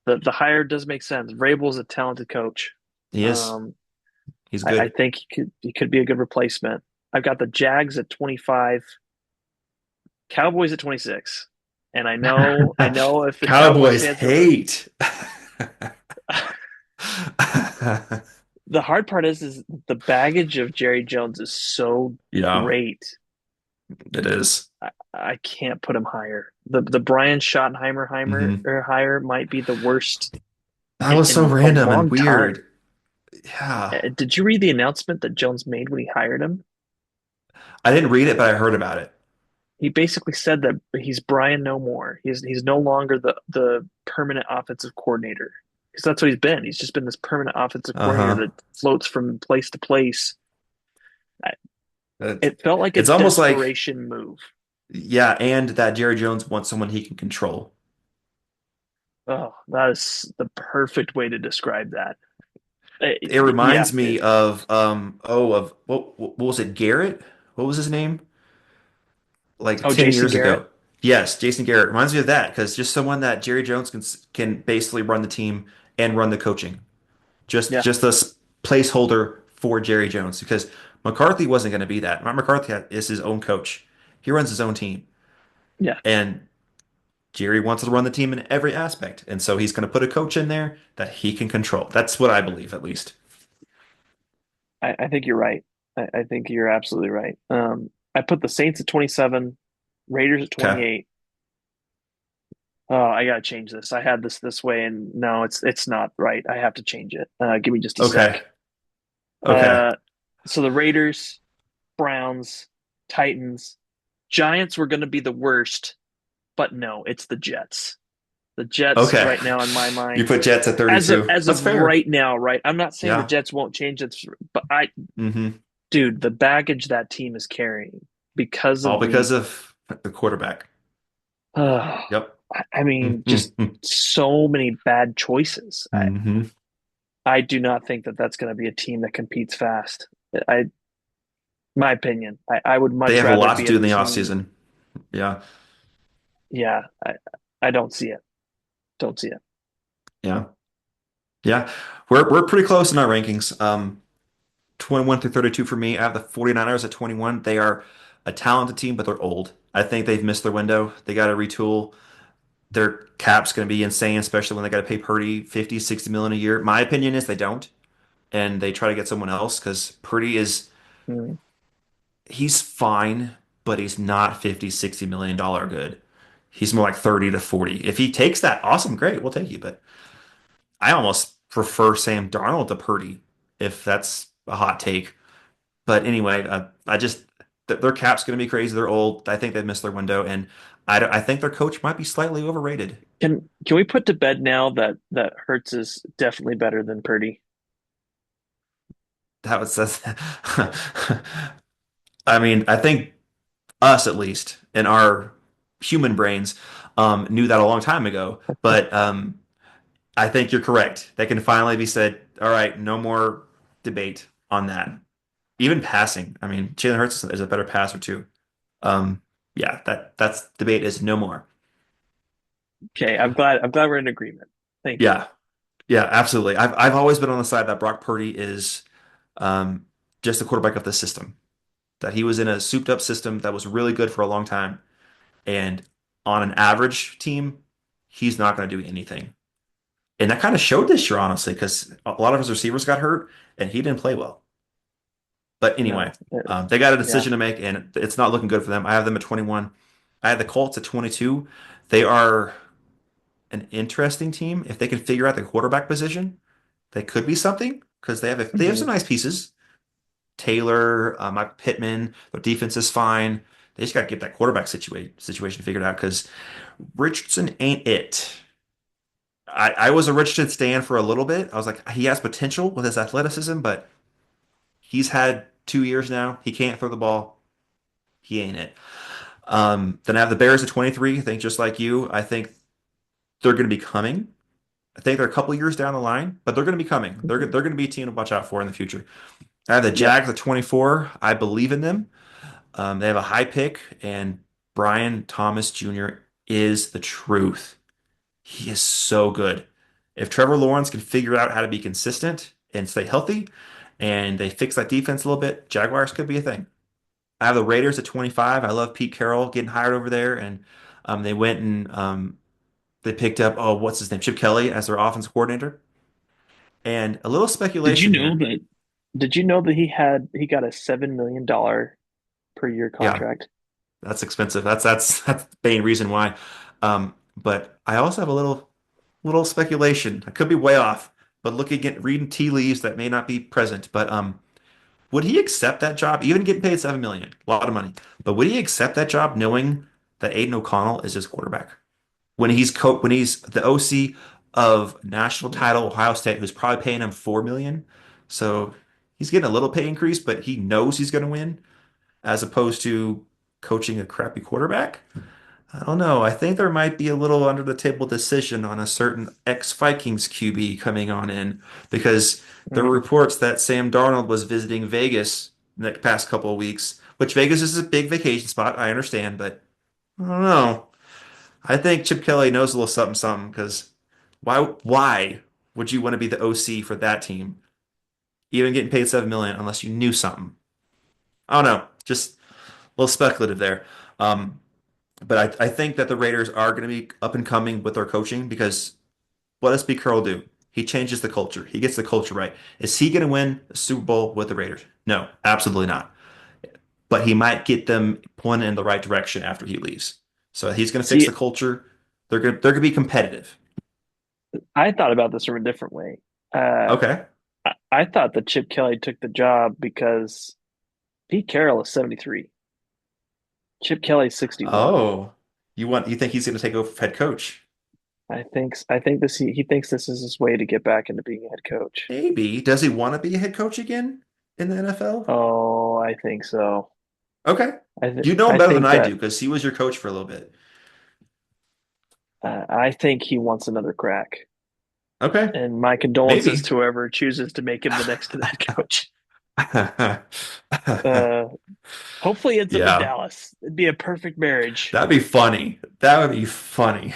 Speaker 2: the hire does make sense. Vrabel's a talented coach.
Speaker 1: He is.
Speaker 2: Um,
Speaker 1: He's
Speaker 2: I
Speaker 1: good.
Speaker 2: think he could be a good replacement. I've got the Jags at 25, Cowboys at 26. And I know if the Cowboy
Speaker 1: Cowboys
Speaker 2: fans are
Speaker 1: hate.
Speaker 2: the hard part is the baggage of Jerry Jones is so
Speaker 1: Yeah,
Speaker 2: great.
Speaker 1: it is.
Speaker 2: I can't put him higher. The Brian Schottenheimer
Speaker 1: hmm
Speaker 2: or higher might be the worst
Speaker 1: That was so
Speaker 2: in a
Speaker 1: random and
Speaker 2: long time.
Speaker 1: weird. Yeah.
Speaker 2: Did you read the announcement that Jones made when he hired him?
Speaker 1: I didn't read it, but I heard about it.
Speaker 2: He basically said that he's Brian no more. He's no longer the permanent offensive coordinator because that's what he's been. He's just been this permanent offensive coordinator
Speaker 1: Uh-huh.
Speaker 2: that floats from place to place.
Speaker 1: It-
Speaker 2: It felt like a
Speaker 1: It's almost like,
Speaker 2: desperation move.
Speaker 1: yeah, and that Jerry Jones wants someone he can control.
Speaker 2: Oh, that is the perfect way to describe that.
Speaker 1: It
Speaker 2: Yeah.
Speaker 1: reminds me of of what was it, Garrett? What was his name? Like
Speaker 2: Oh,
Speaker 1: 10
Speaker 2: Jason
Speaker 1: years
Speaker 2: Garrett.
Speaker 1: ago. Yes, Jason Garrett reminds me of that because just someone that Jerry Jones can basically run the team and run the coaching.
Speaker 2: Yeah.
Speaker 1: Just this placeholder for Jerry Jones because McCarthy wasn't going to be that. Mike McCarthy is his own coach. He runs his own team,
Speaker 2: Yeah.
Speaker 1: and Jerry wants to run the team in every aspect, and so he's going to put a coach in there that he can control. That's what I believe, at least.
Speaker 2: I think you're right. I think you're absolutely right. I put the Saints at 27, Raiders at
Speaker 1: Okay.
Speaker 2: 28. Oh, I gotta change this. I had this way, and no, it's not right. I have to change it. Give me just a
Speaker 1: Okay.
Speaker 2: sec.
Speaker 1: Okay.
Speaker 2: Uh, so the Raiders, Browns, Titans, Giants were going to be the worst, but no, it's the Jets. The Jets
Speaker 1: Okay.
Speaker 2: right now in my
Speaker 1: You
Speaker 2: mind,
Speaker 1: put Jets at
Speaker 2: as of
Speaker 1: 32.
Speaker 2: as
Speaker 1: That's
Speaker 2: of
Speaker 1: fair.
Speaker 2: right now, right? I'm not saying the
Speaker 1: Yeah.
Speaker 2: Jets won't change it, but
Speaker 1: hmm
Speaker 2: dude, the baggage that team is carrying because
Speaker 1: All
Speaker 2: of the
Speaker 1: because of the quarterback.
Speaker 2: uh,
Speaker 1: Yep.
Speaker 2: I mean, just so many bad choices.
Speaker 1: hmm
Speaker 2: I do not think that that's going to be a team that competes fast. I, my opinion, I would
Speaker 1: They
Speaker 2: much
Speaker 1: have a
Speaker 2: rather
Speaker 1: lot to
Speaker 2: be
Speaker 1: do
Speaker 2: a
Speaker 1: in the
Speaker 2: team.
Speaker 1: offseason. Yeah.
Speaker 2: Yeah, I don't see it. Don't see it.
Speaker 1: Yeah. Yeah. We're pretty close in our rankings. 21 through 32 for me. I have the 49ers at 21. They are a talented team, but they're old. I think they've missed their window. They got to retool. Their cap's going to be insane, especially when they got to pay Purdy 50, 60 million a year. My opinion is they don't, and they try to get someone else because Purdy is
Speaker 2: Mm.
Speaker 1: he's fine, but he's not 50, 60 million dollar good. He's more like 30 to 40. If he takes that, awesome, great, we'll take you. But I almost prefer Sam Darnold to Purdy, if that's a hot take. But anyway, I just their cap's going to be crazy. They're old. I think they've missed their window, and I think their coach might be slightly overrated.
Speaker 2: Can we put to bed now that Hertz is definitely better than Purdy?
Speaker 1: That was that's, I mean, I think us at least in our human brains knew that a long time ago. But I think you're correct. That can finally be said. All right, no more debate on that. Even passing. I mean, Jalen Hurts is a better passer too. Um, yeah, that's debate is no more.
Speaker 2: Okay, I'm glad we're in agreement. Thank you.
Speaker 1: Yeah, yeah, absolutely. I've always been on the side that Brock Purdy is um, just the quarterback of the system. That he was in a souped up system that was really good for a long time, and on an average team, he's not going to do anything. And that kind of showed this year, honestly, because a lot of his receivers got hurt and he didn't play well. But anyway,
Speaker 2: No,
Speaker 1: they got a
Speaker 2: yeah.
Speaker 1: decision to make, and it's not looking good for them. I have them at 21. I had the Colts at 22. They are an interesting team. If they can figure out the quarterback position, they could be something because they have some
Speaker 2: Mhm.
Speaker 1: nice pieces. Taylor, Mike Pittman, their defense is fine. They just got to get that quarterback situation figured out because Richardson ain't it. I was a Richardson stan for a little bit. I was like, he has potential with his athleticism, but he's had 2 years now. He can't throw the ball. He ain't it. Then I have the Bears at 23. I think just like you, I think they're going to be coming. I think they're a couple years down the line, but they're going to be coming.
Speaker 2: Mhm.
Speaker 1: They're going to be a team to watch out for in the future. I have the
Speaker 2: Yep.
Speaker 1: Jags at 24. I believe in them. They have a high pick, and Brian Thomas Jr. is the truth. He is so good. If Trevor Lawrence can figure out how to be consistent and stay healthy, and they fix that defense a little bit, Jaguars could be a thing. I have the Raiders at 25. I love Pete Carroll getting hired over there, and they went and they picked up, oh, what's his name, Chip Kelly as their offense coordinator. And a little
Speaker 2: Did you
Speaker 1: speculation
Speaker 2: know
Speaker 1: here.
Speaker 2: that? Did you know that he got a $7 million per year
Speaker 1: Yeah,
Speaker 2: contract?
Speaker 1: that's expensive. That's the main reason why. But I also have a little speculation. I could be way off, but looking at reading tea leaves that may not be present. But would he accept that job, even getting paid 7 million? A lot of money. But would he accept that job knowing that Aiden O'Connell is his quarterback? When he's the OC of national title Ohio State, who's probably paying him 4 million. So he's getting a little pay increase, but he knows he's going to win, as opposed to coaching a crappy quarterback. I don't know. I think there might be a little under the table decision on a certain ex-Vikings QB coming on in because there were
Speaker 2: Mm.
Speaker 1: reports that Sam Darnold was visiting Vegas in the past couple of weeks, which Vegas is a big vacation spot. I understand, but I don't know. I think Chip Kelly knows a little something something because why would you want to be the OC for that team, even getting paid 7 million unless you knew something? I don't know. Just a little speculative there. Um, but I think that the Raiders are going to be up and coming with their coaching because what does Pete Carroll do? He changes the culture. He gets the culture right. Is he going to win a Super Bowl with the Raiders? No, absolutely not. But he might get them pointed in the right direction after he leaves. So he's going to fix the
Speaker 2: See,
Speaker 1: culture. They're going to be competitive.
Speaker 2: I thought about this from a different way. Uh,
Speaker 1: Okay.
Speaker 2: I thought that Chip Kelly took the job because Pete Carroll is 73. Chip Kelly's 61.
Speaker 1: Oh, you think he's going to take over head coach?
Speaker 2: I think he thinks this is his way to get back into being a head coach.
Speaker 1: Maybe. Does he want to be a head coach again in the NFL?
Speaker 2: Oh, I think so.
Speaker 1: Okay.
Speaker 2: I th
Speaker 1: You know him
Speaker 2: I
Speaker 1: better than
Speaker 2: think
Speaker 1: I do
Speaker 2: that
Speaker 1: because he was your coach for a little bit.
Speaker 2: I think he wants another crack.
Speaker 1: Okay.
Speaker 2: And my condolences
Speaker 1: Maybe.
Speaker 2: to whoever chooses to make him the next head coach. Uh, Hopefully ends up in
Speaker 1: Yeah,
Speaker 2: Dallas. It'd be a perfect marriage.
Speaker 1: that'd be funny. That would be funny.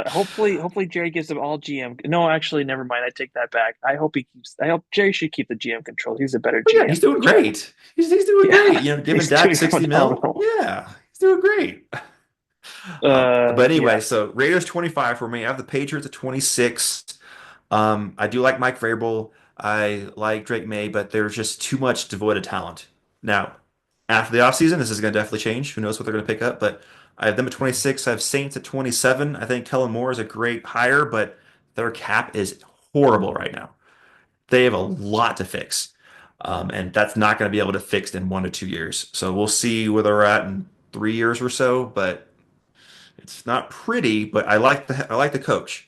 Speaker 2: Hopefully Jerry gives him all GM. No, actually, never mind. I take that back. I hope he keeps. I hope Jerry should keep the GM control. He's a better
Speaker 1: But yeah, he's
Speaker 2: GM.
Speaker 1: doing great. He's doing great.
Speaker 2: Yeah,
Speaker 1: You know, giving
Speaker 2: he's
Speaker 1: Dak
Speaker 2: doing
Speaker 1: 60 mil.
Speaker 2: phenomenal.
Speaker 1: Yeah, he's doing great. But anyway,
Speaker 2: Yeah.
Speaker 1: so Raiders 25 for me. I have the Patriots at 26. I do like Mike Vrabel. I like Drake May, but there's just too much devoid of talent. Now, after the offseason, this is going to definitely change. Who knows what they're going to pick up? But I have them at 26. I have Saints at 27. I think Kellen Moore is a great hire, but their cap is horrible right now. They have a lot to fix. And that's not going to be able to fix in 1 to 2 years. So we'll see where they're at in 3 years or so, but it's not pretty, but I like the coach.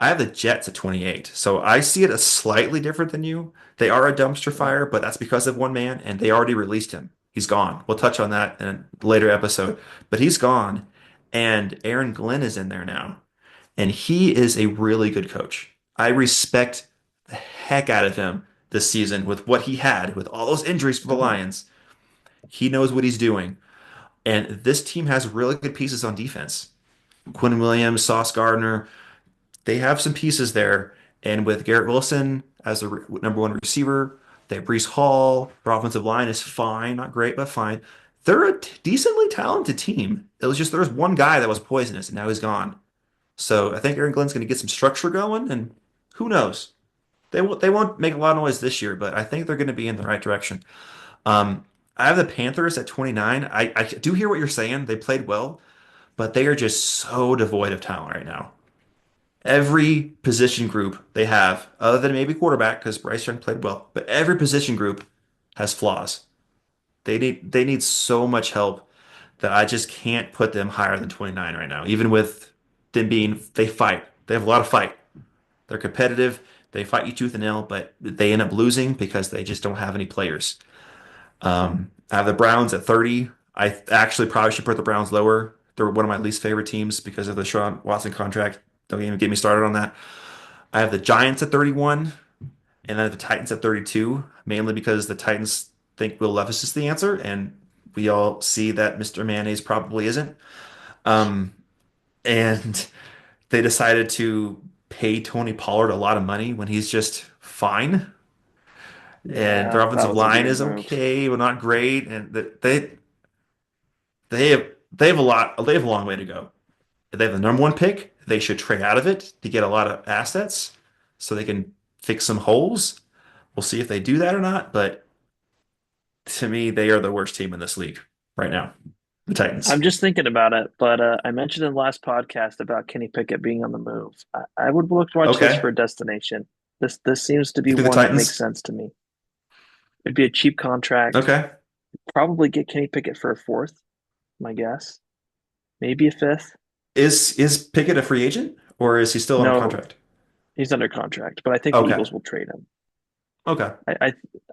Speaker 1: I have the Jets at 28. So I see it as slightly different than you. They are a dumpster fire, but that's because of one man, and they already released him. He's gone. We'll touch on that in a later episode, but he's gone, and Aaron Glenn is in there now, and he is a really good coach. I respect the heck out of him this season with what he had, with all those injuries for the
Speaker 2: Mhm.
Speaker 1: Lions. He knows what he's doing. And this team has really good pieces on defense. Quinn Williams, Sauce Gardner, they have some pieces there. And with Garrett Wilson as the number one receiver, they have Breece Hall. Their offensive line is fine, not great, but fine. They're a decently talented team. It was just there was one guy that was poisonous, and now he's gone. So I think Aaron Glenn's going to get some structure going, and who knows? They won't make a lot of noise this year, but I think they're going to be in the right direction. Um, I have the Panthers at 29. I do hear what you're saying. They played well, but they are just so devoid of talent right now. Every position group they have, other than maybe quarterback, because Bryce Young played well, but every position group has flaws. They need so much help that I just can't put them higher than 29 right now. Even with them being, they fight. They have a lot of fight. They're competitive. They fight you tooth and nail, but they end up losing because they just don't have any players. I have the Browns at 30. I actually probably should put the Browns lower. They're one of my least favorite teams because of the Sean Watson contract. Don't even get me started on that. I have the Giants at 31, and then the Titans at 32, mainly because the Titans think Will Levis is the answer, and we all see that Mr. Mayonnaise probably isn't. Um, and they decided to pay Tony Pollard a lot of money when he's just fine. And their
Speaker 2: Yeah, that
Speaker 1: offensive
Speaker 2: was a
Speaker 1: line
Speaker 2: weird
Speaker 1: is
Speaker 2: move.
Speaker 1: okay, but not great. And they have a long way to go. They have the number one pick. They should trade out of it to get a lot of assets so they can fix some holes. We'll see if they do that or not. But to me, they are the worst team in this league right now. The
Speaker 2: I'm
Speaker 1: Titans.
Speaker 2: just thinking about it, but I mentioned in the last podcast about Kenny Pickett being on the move. I would look watch this for
Speaker 1: Okay.
Speaker 2: a destination. This seems to
Speaker 1: You
Speaker 2: be
Speaker 1: think the
Speaker 2: one that makes
Speaker 1: Titans?
Speaker 2: sense to me. It'd be a cheap contract.
Speaker 1: Okay.
Speaker 2: Probably get Kenny Pickett for a fourth, my guess. Maybe a fifth.
Speaker 1: Is Pickett a free agent or is he still on
Speaker 2: No,
Speaker 1: contract?
Speaker 2: he's under contract, but I think the
Speaker 1: Okay.
Speaker 2: Eagles will trade him.
Speaker 1: Okay.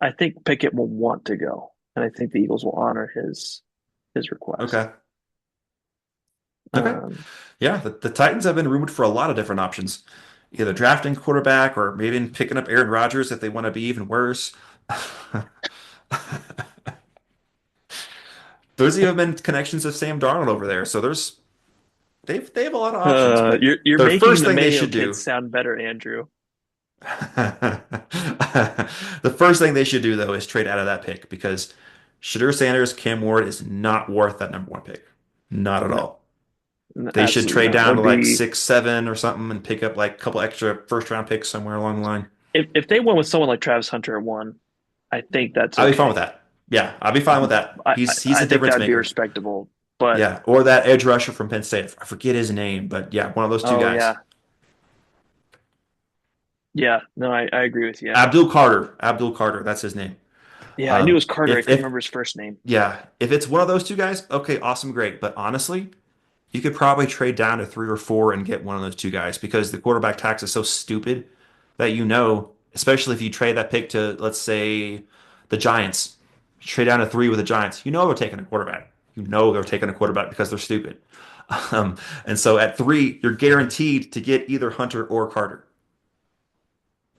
Speaker 2: I think Pickett will want to go, and I think the Eagles will honor his request.
Speaker 1: Okay. Okay.
Speaker 2: Um,
Speaker 1: Yeah, the Titans have been rumored for a lot of different options, either drafting quarterback or maybe picking up Aaron Rodgers if they want to be even worse. There's even been connections of Sam Darnold over there, so they have a lot of options. But
Speaker 2: you're
Speaker 1: the
Speaker 2: making
Speaker 1: first
Speaker 2: the
Speaker 1: thing they
Speaker 2: Mayo
Speaker 1: should
Speaker 2: kids
Speaker 1: do,
Speaker 2: sound better, Andrew.
Speaker 1: the first thing they should do though is trade out of that pick because Shadur Sanders, Cam Ward is not worth that number one pick, not at
Speaker 2: No,
Speaker 1: all. They should
Speaker 2: absolutely
Speaker 1: trade
Speaker 2: not. That
Speaker 1: down to
Speaker 2: would
Speaker 1: like
Speaker 2: be
Speaker 1: 6, 7 or something and pick up like a couple extra first round picks somewhere along the line.
Speaker 2: if they went with someone like Travis Hunter at one, I think that's
Speaker 1: I'd be fine with
Speaker 2: okay.
Speaker 1: that. Yeah, I'd be fine with that. He's
Speaker 2: I
Speaker 1: a
Speaker 2: think
Speaker 1: difference
Speaker 2: that'd be
Speaker 1: maker.
Speaker 2: respectable. But
Speaker 1: Yeah, or that edge rusher from Penn State. I forget his name, but yeah, one of those two
Speaker 2: oh
Speaker 1: guys.
Speaker 2: yeah, yeah, no, I agree with you.
Speaker 1: Abdul Carter. Abdul Carter, that's his name.
Speaker 2: Yeah, I knew it was Carter. I
Speaker 1: If
Speaker 2: couldn't
Speaker 1: if
Speaker 2: remember his first name.
Speaker 1: yeah, if it's one of those two guys, okay, awesome, great. But honestly, you could probably trade down to 3 or 4 and get one of those two guys because the quarterback tax is so stupid that especially if you trade that pick to, let's say, the Giants, trade down to 3 with the Giants, they're taking a quarterback. They're taking a quarterback because they're stupid. And so at 3, you're guaranteed to get either Hunter or Carter.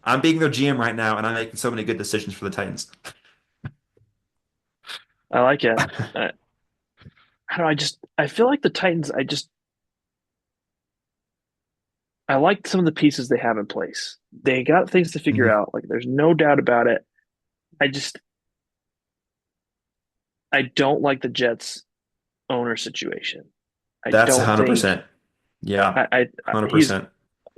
Speaker 1: I'm being their GM right now, and I'm making so many good decisions for the Titans.
Speaker 2: I like it. I don't know. I feel like the Titans. I like some of the pieces they have in place. They got things to figure
Speaker 1: Mhm.
Speaker 2: out. Like there's no doubt about it. I just I don't like the Jets owner situation. I
Speaker 1: That's
Speaker 2: don't think
Speaker 1: 100%. Yeah,
Speaker 2: he's
Speaker 1: 100%.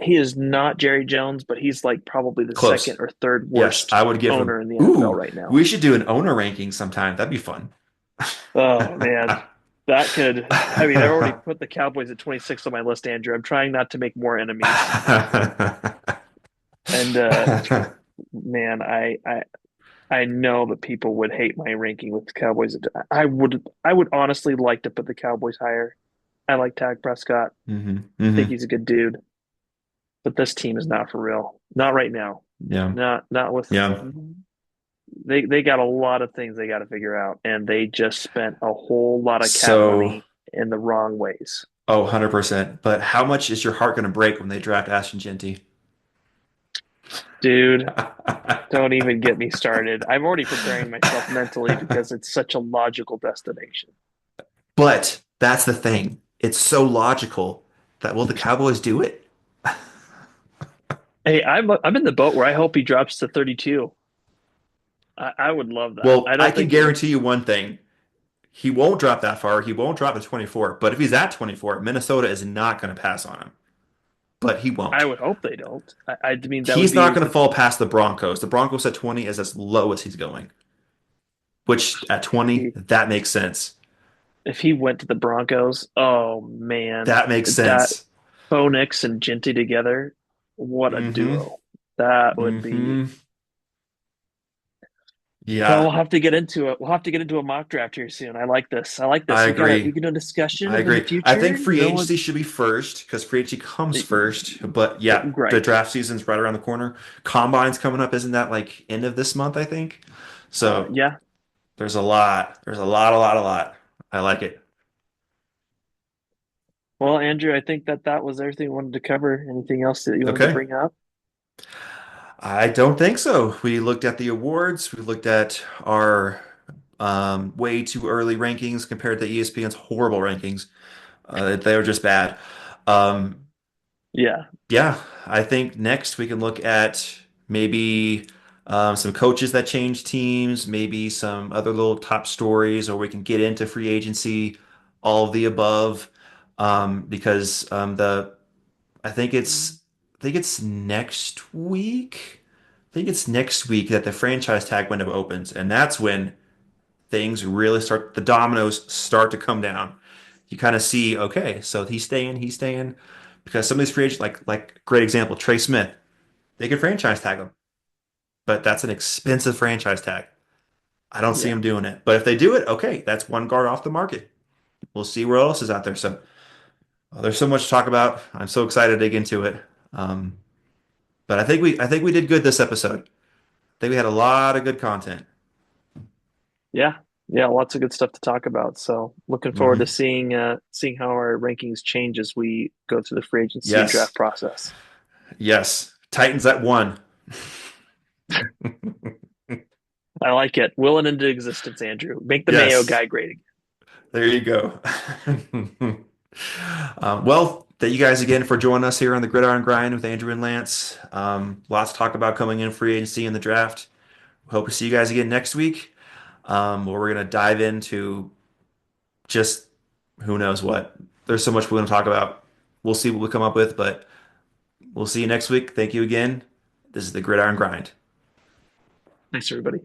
Speaker 2: he is not Jerry Jones, but he's like probably the second
Speaker 1: Close.
Speaker 2: or third
Speaker 1: Yes,
Speaker 2: worst
Speaker 1: I would give him.
Speaker 2: owner in the NFL
Speaker 1: Ooh,
Speaker 2: right now.
Speaker 1: we should do an owner ranking sometime. That'd be fun.
Speaker 2: Oh man, that could. I mean, I already put the Cowboys at 26 on my list, Andrew. I'm trying not to make more enemies, and man, I know that people would hate my ranking with the Cowboys. I would honestly like to put the Cowboys higher. I like Dak Prescott.
Speaker 1: hmm
Speaker 2: I think
Speaker 1: hmm
Speaker 2: he's a good dude, but this team is not for real. Not right now.
Speaker 1: Yeah.
Speaker 2: Not with
Speaker 1: Yeah.
Speaker 2: they got a lot of things they got to figure out, and they just spent a whole lot of cap
Speaker 1: So,
Speaker 2: money in the wrong ways.
Speaker 1: 100%. But how much is your heart going to break when they draft Ashton Genty?
Speaker 2: Dude, don't even get me started. I'm already preparing myself mentally because it's such a logical destination.
Speaker 1: But that's the thing. It's so logical that will the Cowboys do it?
Speaker 2: Hey, I'm in the boat where I hope he drops to 32. I would love that.
Speaker 1: Well,
Speaker 2: I
Speaker 1: I
Speaker 2: don't
Speaker 1: can
Speaker 2: think he
Speaker 1: guarantee you one thing. He won't drop that far. He won't drop to 24. But if he's at 24, Minnesota is not going to pass on him. But he
Speaker 2: I
Speaker 1: won't.
Speaker 2: would hope they don't. I mean that would
Speaker 1: He's not
Speaker 2: be
Speaker 1: going to fall past the Broncos. The Broncos at 20 is as low as he's going, which at 20,
Speaker 2: he
Speaker 1: that makes sense.
Speaker 2: if he went to the Broncos, oh man,
Speaker 1: That makes
Speaker 2: that
Speaker 1: sense.
Speaker 2: Bo Nix and Ginty together, what a
Speaker 1: Mm-hmm.
Speaker 2: duo. That would be.
Speaker 1: Mm-hmm.
Speaker 2: Well,
Speaker 1: Yeah,
Speaker 2: we'll have to get into it. We'll have to get into a mock draft here soon. I like this. I like
Speaker 1: I
Speaker 2: this. We
Speaker 1: agree.
Speaker 2: can do a discussion
Speaker 1: I
Speaker 2: and in the
Speaker 1: agree. I
Speaker 2: future,
Speaker 1: think free agency should be first because free agency comes first. But yeah, the
Speaker 2: right.
Speaker 1: draft season's right around the corner. Combine's coming up. Isn't that like end of this month, I think? So
Speaker 2: Yeah,
Speaker 1: there's a lot. There's a lot, a lot, a lot. I like it.
Speaker 2: well, Andrew, I think that was everything we wanted to cover. Anything else that you wanted to
Speaker 1: Okay.
Speaker 2: bring up?
Speaker 1: I don't think so. We looked at the awards. We looked at our way too early rankings compared to ESPN's horrible rankings. They were just bad. Um,
Speaker 2: Yeah,
Speaker 1: yeah, I think next we can look at maybe some coaches that change teams, maybe some other little top stories, or we can get into free agency, all of the above. Because the I think it's next week. I think it's next week that the franchise tag window opens, and that's when things really start, the dominoes start to come down. You kind of see, okay, so he's staying, because some of these free agents, like great example, Trey Smith, they could franchise tag him, but that's an expensive franchise tag. I don't see
Speaker 2: yeah,
Speaker 1: him doing it, but if they do it, okay, that's one guard off the market. We'll see what else is out there. So there's so much to talk about. I'm so excited to dig into it. Um, but I think we did good this episode. I think we had a lot of good content.
Speaker 2: yeah, yeah. Lots of good stuff to talk about. So, looking forward to
Speaker 1: Hmm.
Speaker 2: seeing how our rankings change as we go through the free agency and
Speaker 1: Yes,
Speaker 2: draft process.
Speaker 1: yes. Titans at one.
Speaker 2: I like it. Will it into existence, Andrew. Make the Mayo
Speaker 1: Yes,
Speaker 2: guy great again.
Speaker 1: there you go. Well, thank you guys again for joining us here on the Gridiron Grind with Andrew and Lance. Lots to talk about coming in free agency and the draft. Hope to see you guys again next week, where we're going to dive into just who knows what. There's so much we're going to talk about. We'll see what we come up with, but we'll see you next week. Thank you again. This is the Gridiron Grind.
Speaker 2: Thanks, everybody.